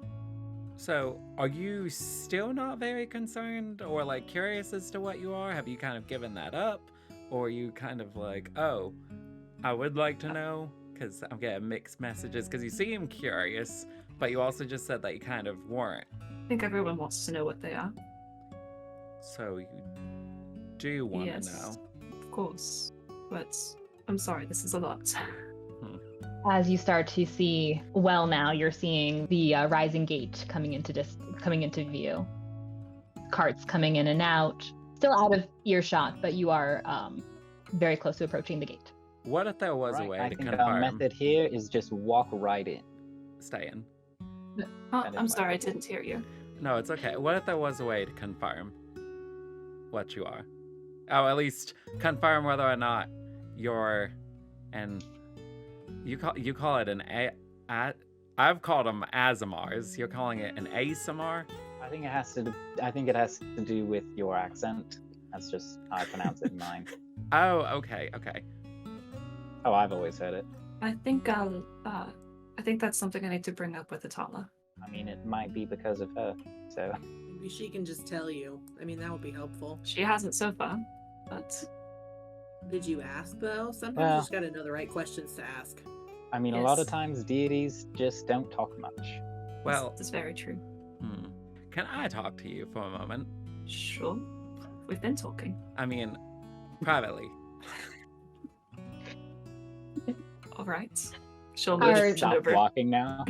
So, are you still not very concerned or curious as to what you are? Have you kind of given that up? Or are you kind of oh, I would like to know? Because I'm getting mixed messages. Because you seem curious, but you also just said that you kind of weren't. I think everyone wants to know what they are. So you do want to know. Of course. But I'm sorry, this is a lot. As you start to see, now you're seeing the rising gate coming into view. Carts coming in and out. Still out of earshot, but you are very close to approaching the gate. What if there was a way I to think confirm? our method here is just walk right in. Ste'yn. I'm sorry, I didn't hear you. No, it's okay. What if there was a way to confirm what you are? Oh, at least confirm whether or not you're an... You call it an I've called them Azamars. You're calling it an ASMR? I think it has to do with your accent. That's just how I pronounce it in mine. Oh, okay. Oh, I've always heard it. I think that's something I need to bring up with Atala. I mean, it might be because of her, so... Maybe she can just tell you. I mean, that would be helpful. She hasn't so far, but... Did you ask, though? Sometimes Well, you just gotta know the right questions to ask. I mean, a lot of Yes. times deities just don't talk much. Well, That's very true. can I talk to you for a moment? Sure. We've been talking. I mean, privately. All right. She'll Are- motion Stop over. walking now.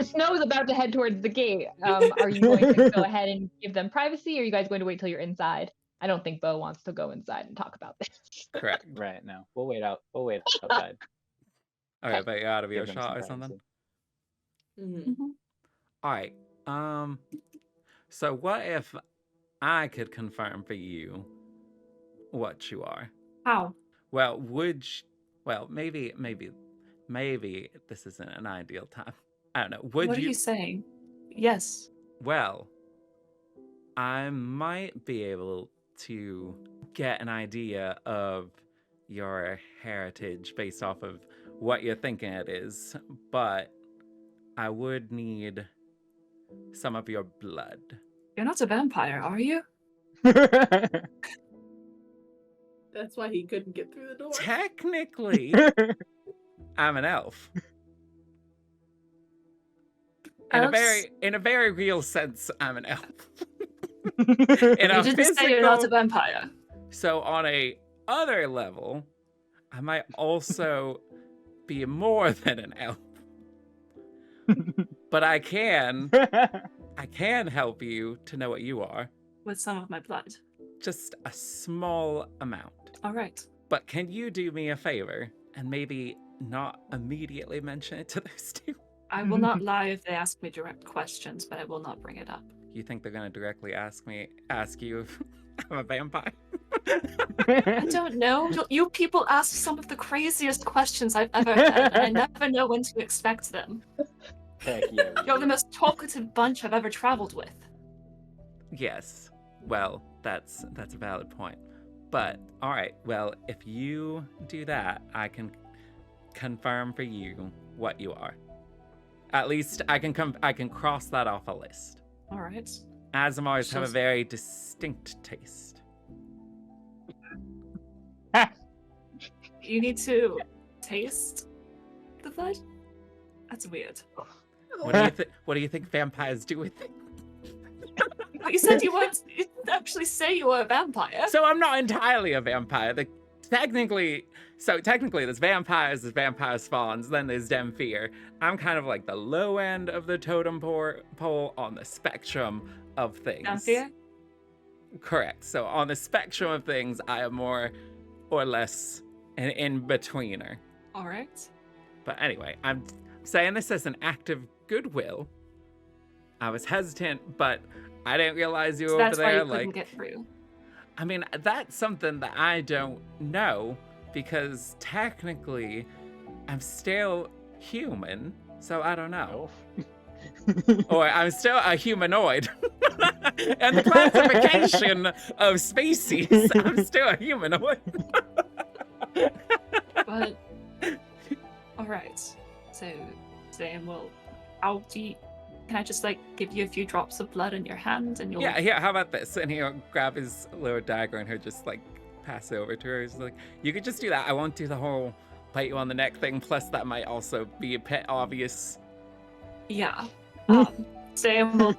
Snow's about to head towards the gate. Are you going to go ahead and give them privacy, or are you guys going to wait till you're inside? I don't think Beau wants to go inside and talk about this. Correct. Right, no. We'll wait outside. Okay, but you're out of Give them earshot or some something? privacy. Mhm. Alright, so what if I could confirm for you what you are? How? Well, maybe this isn't an ideal time. I don't know. What are you saying? Yes. Well, I might be able to get an idea of your heritage based off of what you're thinking it is, but I would need some of your blood. You're not a vampire, are you? That's why he couldn't get through the door. Technically, I'm an elf. In a very real sense, I'm an elf. In a You didn't say you're not a physical, vampire. so on a other level, I might also be more than an elf. But I can help you to know what you are. With some of my blood. Just a small amount. All right. But can you do me a favor and maybe not immediately mention it to those two? I will not lie if they ask me direct questions, but I will not bring it up. You think they're gonna directly ask you if I'm a vampire? I don't know. You people ask some of the craziest questions I've ever heard, and I never know when to expect them. Heck yeah. You're the most talkative bunch I've ever traveled with. Yes. Well, that's a valid point. But all right. Well, if you do that, I can confirm for you what you are. At least I can cross that off a list. All right. Azamars have a Just- very distinct taste. You need to taste the blood? That's weird. What do you think vampires do with it? But you said you didn't actually say you were a vampire. So I'm not entirely a vampire. Technically, there's vampires, there's vampire spawns, then there's Demfear. I'm kind of like the low end of the totem pole on the spectrum of things. Vampire? Correct. So on the spectrum of things, I am more or less an in-betweener. All right. But anyway, I'm saying this as an act of goodwill. I was hesitant, but I didn't realize you So were over that's why there. you couldn't get through. I mean, that's something that I don't know because technically I'm still human, so I don't know. Or I'm still a humanoid. And the classification of species, I'm still a humanoid. But all right. So Ste'yn will. Can I just give you a few drops of blood in your hand and you'll? Yeah. How about this? And he'll grab his little dagger and he'll just pass it over to her. He's like, you could just do that. I won't do the whole bite you on the neck thing. Plus, that might also be a bit obvious. Yeah. Ste'yn will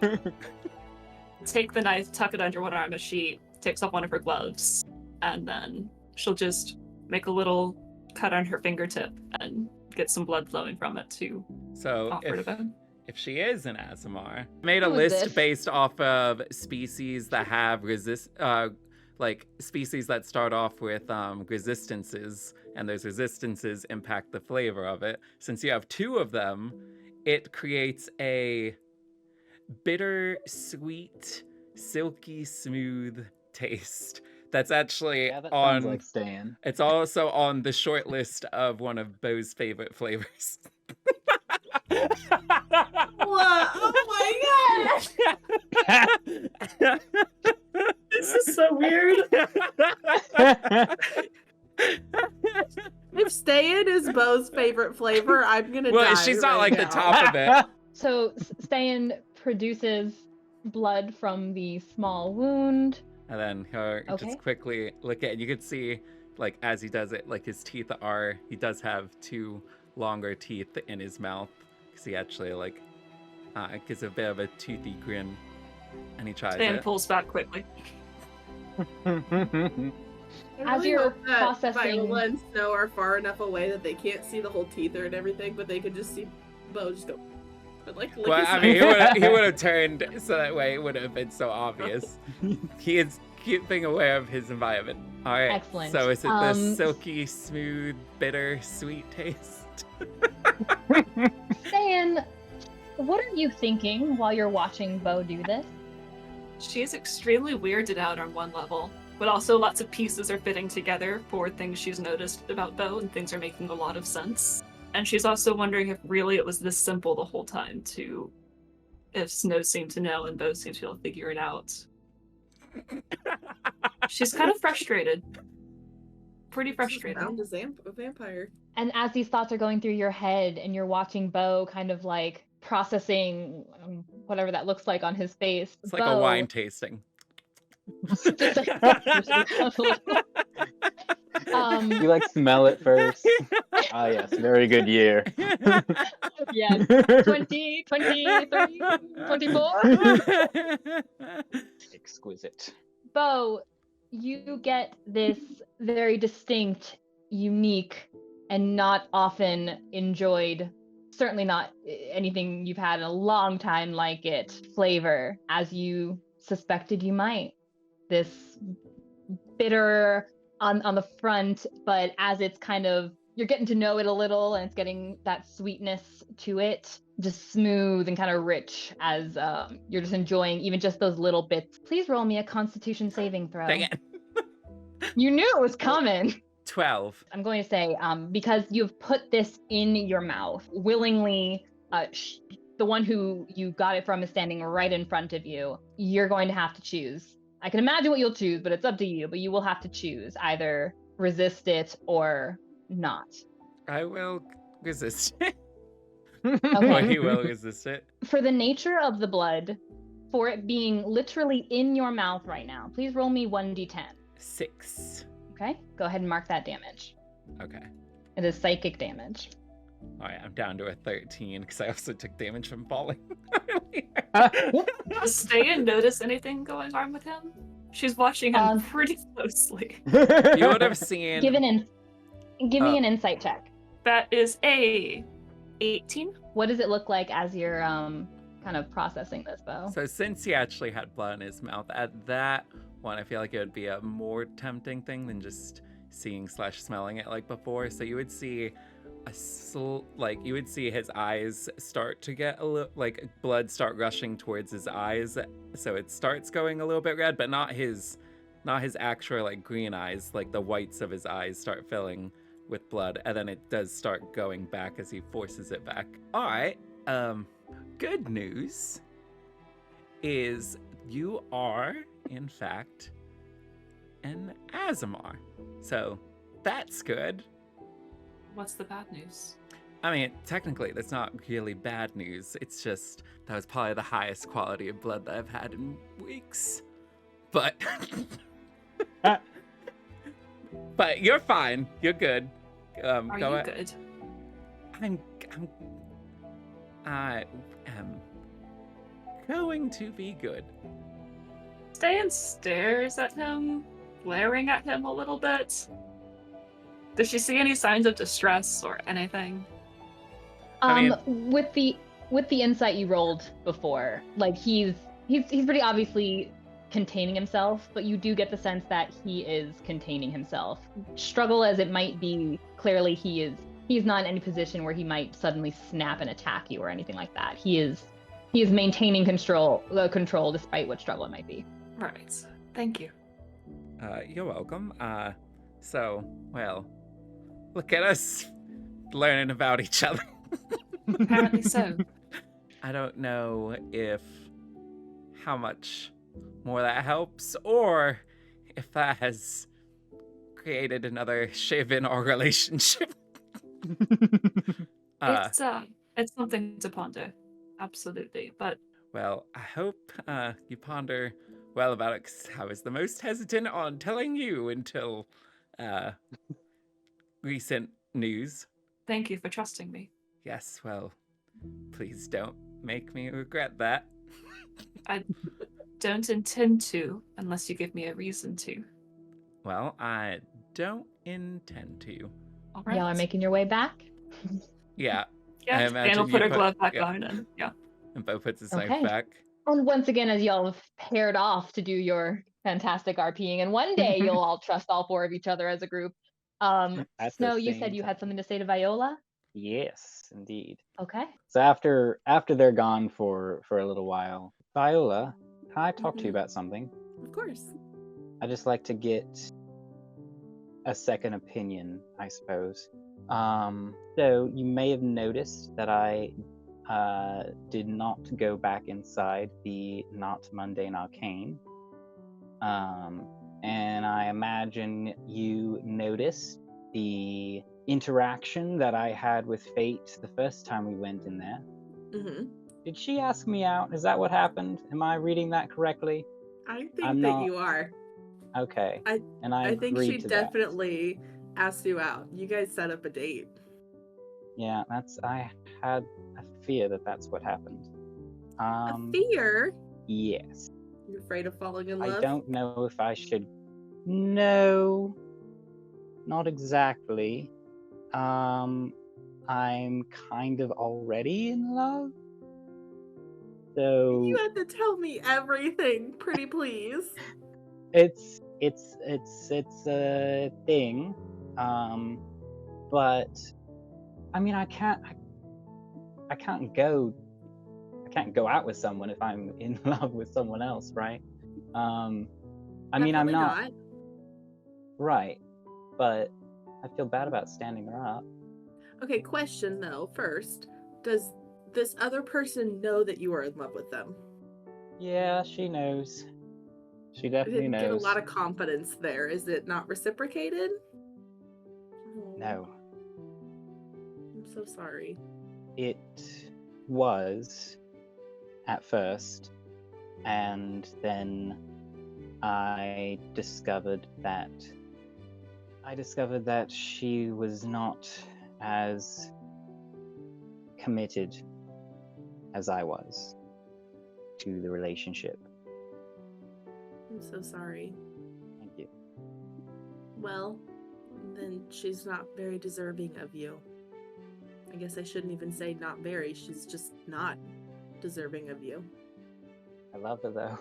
take the knife, tuck it under one arm as she takes off one of her gloves, and then she'll just make a little cut on her fingertip and get some blood flowing from it to offer to Beau. If she is an Aasimar, made a Who is list this? based off of species that have species that start off with resistances, and those resistances impact the flavor of it. Since you have 2 of them, it creates a bitter, sweet, silky, smooth taste. That's actually Yeah, that on. sounds like Ste'yn. It's also on the short list of one of Beau's favorite flavors. What? Oh my god! This is so weird. If Ste'yn is Beau's favorite flavor, I'm gonna Well, die she's not right the now. top of it. So Ste'yn produces blood from the small wound. And then he'll Okay. just quickly look at it. You can see, as he does it, his teeth he does have 2 longer teeth in his mouth. Because he actually, gives a bit of a toothy grin. And he tries Ste'yn it. pulls back quickly. I As really you're hope that processing- Viola and Snow are far enough away that they can't see the whole teeth and everything, but they could just see Beau just go. But lick Well, his I mean, nose. he would have turned so that way it wouldn't have been so obvious. He is being aware of his environment. All right. Excellent. So is it the Um, silky, smooth, bitter, sweet taste? Ste'yn, what are you thinking while you're watching Beau do this? She is extremely weirded out on one level, but also lots of pieces are fitting together for things she's noticed about Beau, and things are making a lot of sense. And she's also wondering if really it was this simple the whole time, if Snow seemed to know and Beau seemed to be able to figure it out. She's kind of frustrated. Pretty She's frustrated. found a vampire. And as these thoughts are going through your head and you're watching Beau kind of like processing whatever that looks like on his face. It's like a wine tasting. Just like, You like smell it first. Ah, yes, very good year. yes, 20, 23, 24. Exquisite. Beau, you get this very distinct, unique, and not often enjoyed, certainly not anything you've had in a long time like it, flavor, as you suspected you might. This bitter on the front, but as it's kind of, you're getting to know it a little and it's getting that sweetness to it, just smooth and kind of rich as you're just enjoying even just those little bits. Please roll me a Constitution saving throw. Dang it. You knew it was coming. 12. I'm going to say, because you've put this in your mouth willingly, the one who you got it from is standing right in front of you. You're going to have to choose. I can imagine what you'll choose, but it's up to you. But you will have to choose, either resist it or not. I will resist it. Okay. Or he will resist it. For the nature of the blood, for it being literally in your mouth right now, please roll me 1d10. 6. Okay, go ahead and mark that damage. Okay. It is psychic damage. Alright, I'm down to a 13 because I also took damage from falling. Does Ste'yn notice anything going on with him? She's watching him pretty closely. You would have seen. Give me an insight check. That is a 18. What does it look like as you're kind of processing this, Beau? So since he actually had blood in his mouth, at that one, I feel like it would be a more tempting thing than just seeing/smelling it like before. So you would see you would see his eyes start to get a little, like blood start rushing towards his eyes. So it starts going a little bit red, but not his actual like green eyes. Like the whites of his eyes start filling with blood, and then it does start going back as he forces it back. All right. Good news is you are, in fact, an Aasimar. So that's good. What's the bad news? I mean, technically, that's not really bad news. It's just that was probably the highest quality of blood that I've had in weeks. But, but you're fine. You're good. Are you good? I am going to be good. Ste'yn stares at him, glaring at him a little bit. Does she see any signs of distress or anything? I mean, With the insight you rolled before, like he's pretty obviously containing himself, but you do get the sense that he is containing himself. Struggle as it might be, clearly he's not in any position where he might suddenly snap and attack you or anything like that. He is maintaining control despite what struggle it might be. Right. Thank you. You're welcome. Well, look at us learning about each other. Apparently so. I don't know how much more that helps, or if that has created another shiv in our relationship. It's something to ponder. Absolutely. But Well, I hope you ponder well about it, 'cause I was the most hesitant on telling you until recent news. thank you for trusting me. Yes, well, please don't make me regret that. I don't intend to unless you give me a reason to. Well, I don't intend to. All right. Y'all are making your way back? Yeah, I Yeah, imagine Dan will you put her put- glove back yeah. on and yeah. and Beau puts his Okay. knife back. And once again, as y'all have paired off to do your fantastic RPing, and one day you'll all trust all four of each other as a group. At the Snow, you same said you had time. something to say to Viola? Yes, indeed. Okay. So after they're gone for a little while, Viola, can I talk to you about something? Of course. I just like to get a second opinion, I suppose. So you may have noticed that I did not go back inside the not mundane arcane. And I imagine you noticed the interaction that I had with Fate the first time we went in there. Mm-hmm. Did she ask me out? Is that what happened? Am I reading that correctly? I think I'm that not- you are. Okay. I And I think agreed she to that. definitely asked you out. You guys set up a date. Yeah, I had a fear that that's what happened. A fear? Yes. You're afraid of falling in I love? don't know if I should. No, not exactly. I'm kind of already in love. So You have to tell me everything, pretty please. it's a thing. But I mean, I can't go out with someone if I'm in love with someone else, right? I mean, I'm Definitely not right, but I feel bad about standing her up. Okay, question though, first. Does this other person know that you are in love with them? Yeah, she knows. She I definitely didn't get a knows. lot of confidence there. Is it not reciprocated? Oh, No, I'm so sorry. it was at first, and then I discovered that she was not as committed as I was to the relationship. I'm so sorry. Thank you. Well, then she's not very deserving of you. I guess I shouldn't even say not very. She's just not deserving of you. I love her though.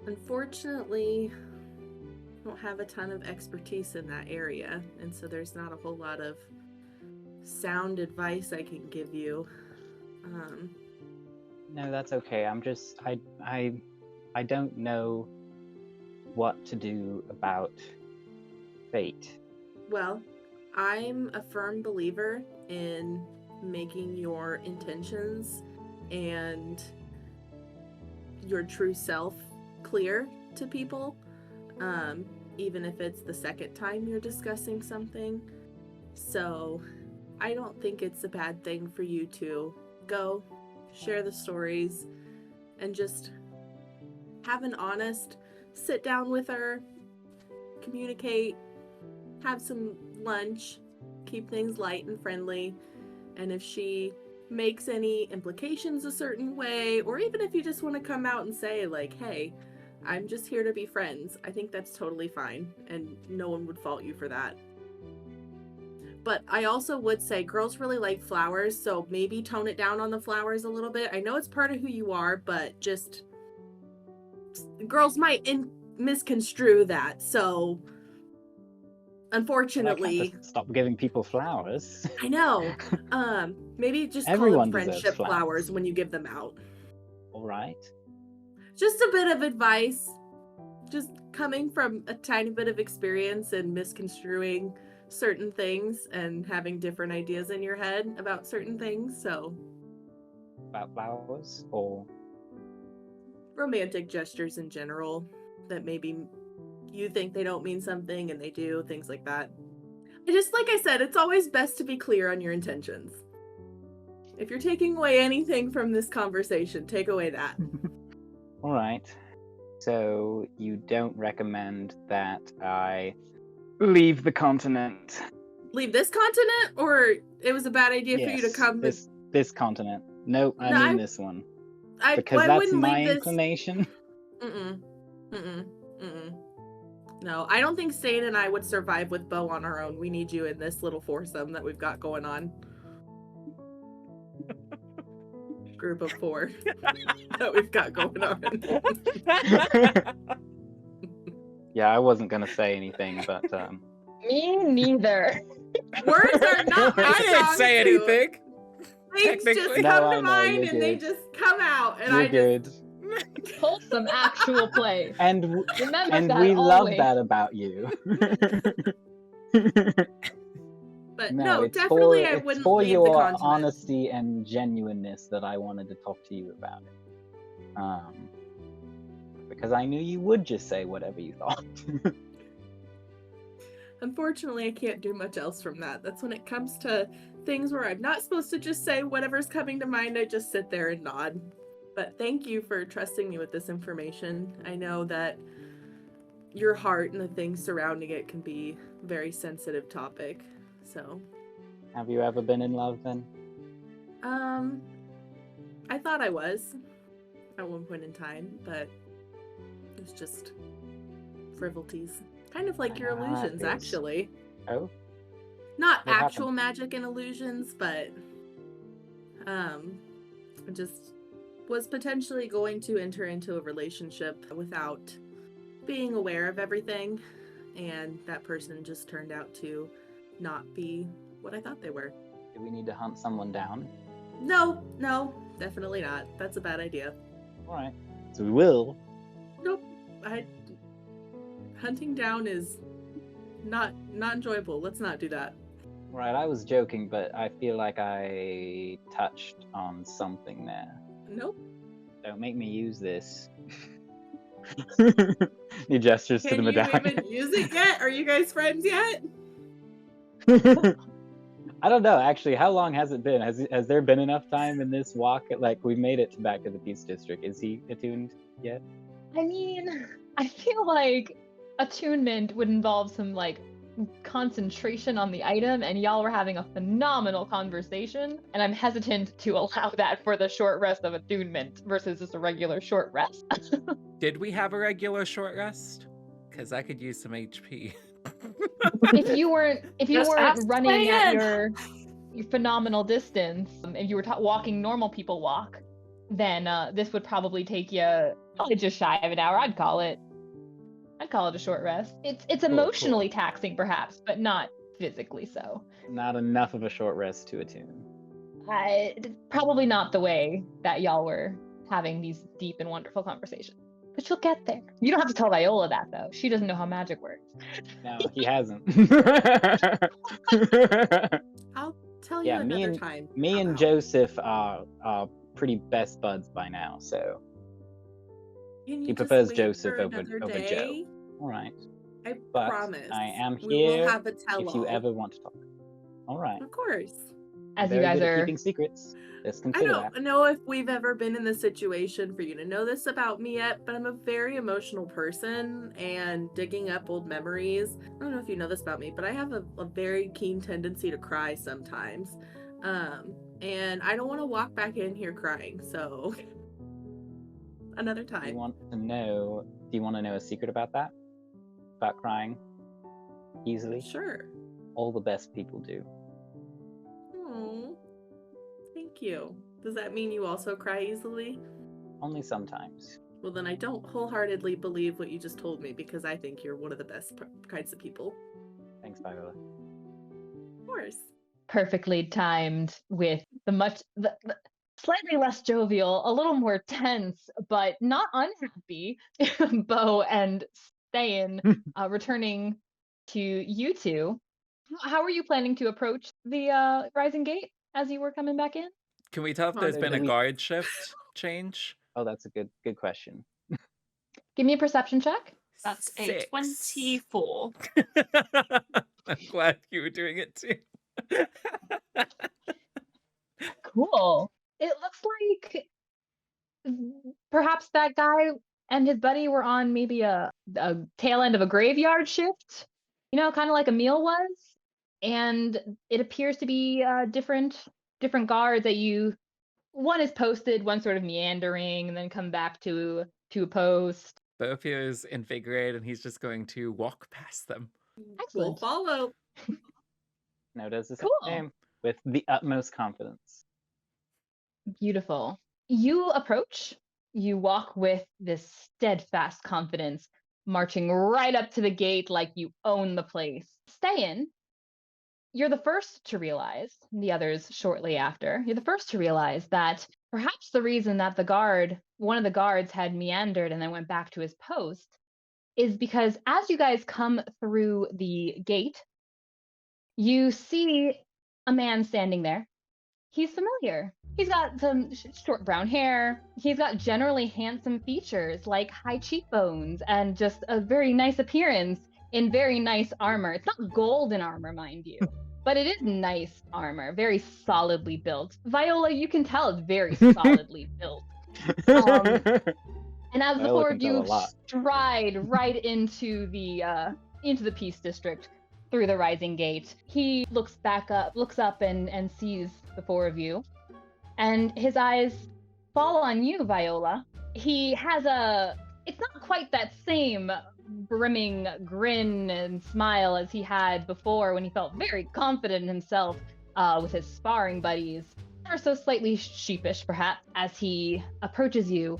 Unfortunately, I don't have a ton of expertise in that area, and so there's not a whole lot of sound advice I can give you. No, that's okay. I'm just I don't know what to do about fate. Well, I'm a firm believer in making your intentions and your true self clear to people, even if it's the second time you're discussing something. So I don't think it's a bad thing for you to go share the stories and just have an honest sit down with her, communicate, have some lunch, keep things light and friendly. And if she makes any implications a certain way, or even if you just want to come out and say, like, hey, I'm just here to be friends, I think that's totally fine, and no one would fault you for that. But I also would say girls really like flowers, so maybe tone it down on the flowers a little bit. I know it's part of who you are, but just girls might misconstrue that. So unfortunately, I can't stop giving people flowers. I know. Maybe just Everyone call them deserves friendship flowers. flowers when you give them out. All right. Just a bit of advice. Just coming from a tiny bit of experience and misconstruing certain things and having different ideas in your head about certain things. So About flowers or romantic gestures in general that maybe you think they don't mean something and they do, things like that. Just like I said, it's always best to be clear on your intentions. If you're taking away anything from this conversation, take away that. all right. So you don't recommend that I leave the continent? Leave this continent, or it was a bad idea for you to Yes, come? this continent. No, I No, mean I'm- this one. I Because that's wouldn't my leave this. inclination. No, I don't think Ste'yn and I would survive with Beau on our own. We need you in this little foursome that we've got going on. Group of 4 that we've got going on. Yeah, I wasn't gonna say anything, but Me neither. Words are not my I didn't strong say suit. anything. Things just Technically. No, come I to know, mind you're and they good. just come out, and you're I good. Hold some actual play. And Remember and that we love always. that about you. But No, no, it's definitely for, I it's wouldn't for leave the your continent. honesty and genuineness that I wanted to talk to you about it. because I knew you would just say whatever you thought. Unfortunately, I can't do much else from that. That's when it comes to things where I'm not supposed to just say whatever's coming to mind, I just sit there and nod. But thank you for trusting me with this information. I know that your heart and the things surrounding it can be a very sensitive topic. So, Have you ever been in love then? I thought I was at one point in time, but it was just frivolities. Kind of like your Ah, illusions, yes. actually. Oh, Not What actual happened? magic and illusions, but I just was potentially going to enter into a relationship without being aware of everything, and that person just turned out to not be what I thought they were. do we need to hunt someone down? No, definitely not. That's a bad idea. All right, so we will. Nope. Hunting down is not enjoyable. Let's not do that. Right, I was joking, but I feel like I touched on something there. Nope. Don't make me use this. He gestures to the Can you medallion. even use it yet? Are you guys friends yet? I don't know, actually. How long has it been? Has there been enough time in this walk? Like, we made it back to the Peace District. Is he attuned yet? I mean, I feel like attunement would involve some like concentration on the item, and y'all were having a phenomenal conversation, and I'm hesitant to allow that for the short rest of attunement versus just a regular short rest. Did we have a regular short rest? Because I could use some HP. if you weren't Just ask the running at plan. your phenomenal distance, if you were walking normal people walk, then this would probably take you probably just shy of an hour. I'd call it a short rest. It's emotionally taxing perhaps, but not physically so. Not enough of a short rest to attune. Probably not the way that y'all were having these deep and wonderful conversations. But you'll get there. You don't have to tell Viola that though. She doesn't know how magic works. No, he hasn't. I'll tell you Yeah, another time. me and about- Joseph are pretty best buds by now, so Can you he just prefers leave Joseph for over another Joe. day? All right, I but promise. I am We will here have a tell-all. if you ever want to talk. All right. Of course. As you Very guys good at are keeping secrets. Let's I consider don't that. know if we've ever been in the situation for you to know this about me yet, but I'm a very emotional person, and digging up old memories. I don't know if you know this about me, but I have a very keen tendency to cry sometimes. And I don't want to walk back in here crying, so another Do you time. want to know? Do you want to know a secret about that? About crying easily? Sure. All the best people do. Oh, thank you. Does that mean you also cry easily? Only sometimes. Well, then I don't wholeheartedly believe what you just told me, because I think you're one of the best kinds of people. Thanks, Viola. Of course. perfectly timed with the slightly less jovial, a little more tense, but not unhappy Beau and Ste'yn returning to you two. How are you planning to approach the Rising Gate as you were coming back in? Can we tell if there's So been do a we- guard shift change? Oh, that's a good question. Give me a perception check. That's a 6. 24. I'm glad you were doing it too. Cool. It looks like perhaps that guy and his buddy were on maybe a tail end of a graveyard shift, kind of like Emil was. And it appears to be different guards that one is posted, one sort of meandering, and then come back to a post. Beau feels invigorated and he's just going to walk past them. We'll Excellent. follow. No, does the Cool. same with the utmost confidence. Beautiful. You approach, you walk with this steadfast confidence, marching right up to the gate like you own the place. Ste'yn, you're the first to realize, the others shortly after, you're the first to realize that perhaps the reason that one of the guards had meandered and then went back to his post is because as you guys come through the gate, you see a man standing there. He's familiar. He's got some short brown hair. He's got generally handsome features like high cheekbones and just a very nice appearance in very nice armor. It's not golden armor, mind you, but it is nice armor, very solidly built. Viola, you can tell it's very solidly built. And as the Viola four can of tell a you lot. stride right into the Peace District through the Rising Gate, he looks up and sees the four of you, and his eyes fall on you, Viola. He has it's not quite that same brimming grin and smile as he had before when he felt very confident in himself with his sparring buddies, or so slightly sheepish perhaps, as he approaches you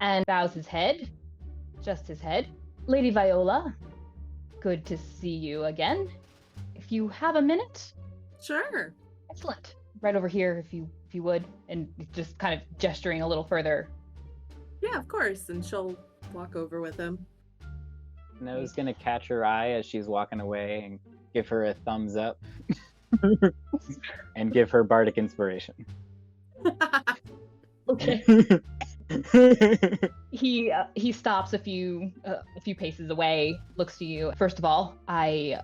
and bows his head, just his head. Lady Viola, good to see you again. If you have a minute. Sure. Excellent. Right over here, if you would, and just kind of gesturing a little further. Yeah, of course. And she'll walk over with him. No's gonna catch her eye as she's walking away and give her a thumbs up. And give her bardic inspiration. Okay. He stops a few paces away, looks to you. First of all, I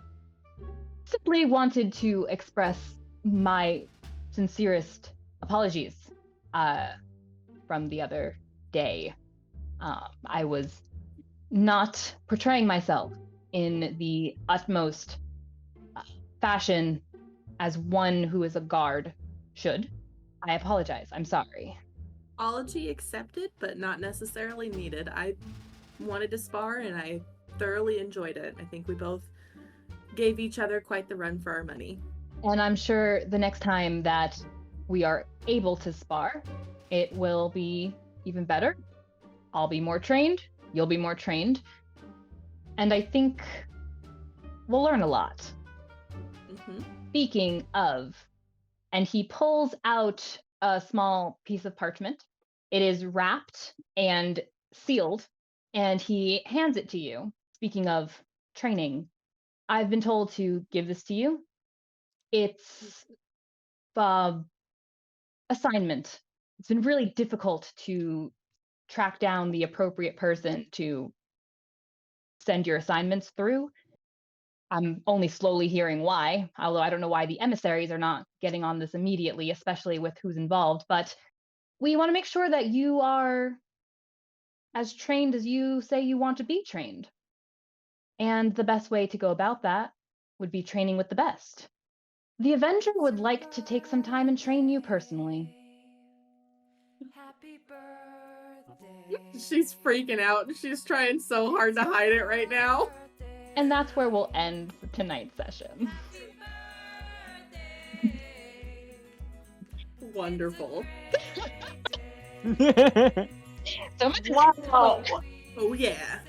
simply wanted to express my sincerest apologies from the other day. I was not portraying myself in the utmost fashion as one who is a guard should. I apologize. I'm sorry. Apology accepted, but not necessarily needed. I wanted to spar and I thoroughly enjoyed it. I think we both gave each other quite the run for our money. And I'm sure the next time that we are able to spar, it will be even better. I'll be more trained, you'll be more trained, and I think we'll learn a lot. Mm-hmm. Speaking of, and he pulls out a small piece of parchment. It is wrapped and sealed, and he hands it to you. Speaking of training, I've been told to give this to you. It's assignment. It's been really difficult to track down the appropriate person to send your assignments through. I'm only slowly hearing why, although I don't know why the emissaries are not getting on this immediately, especially with who's involved. But we want to make sure that you are as trained as you say you want to be trained. And the best way to go about that would be training with the best. The Avenger would like to take some time and train you personally. Happy birthday. She's freaking out. She's trying so hard to hide it right now. And that's where we'll end tonight's session. Wonderful. So much Wow. Oh yeah.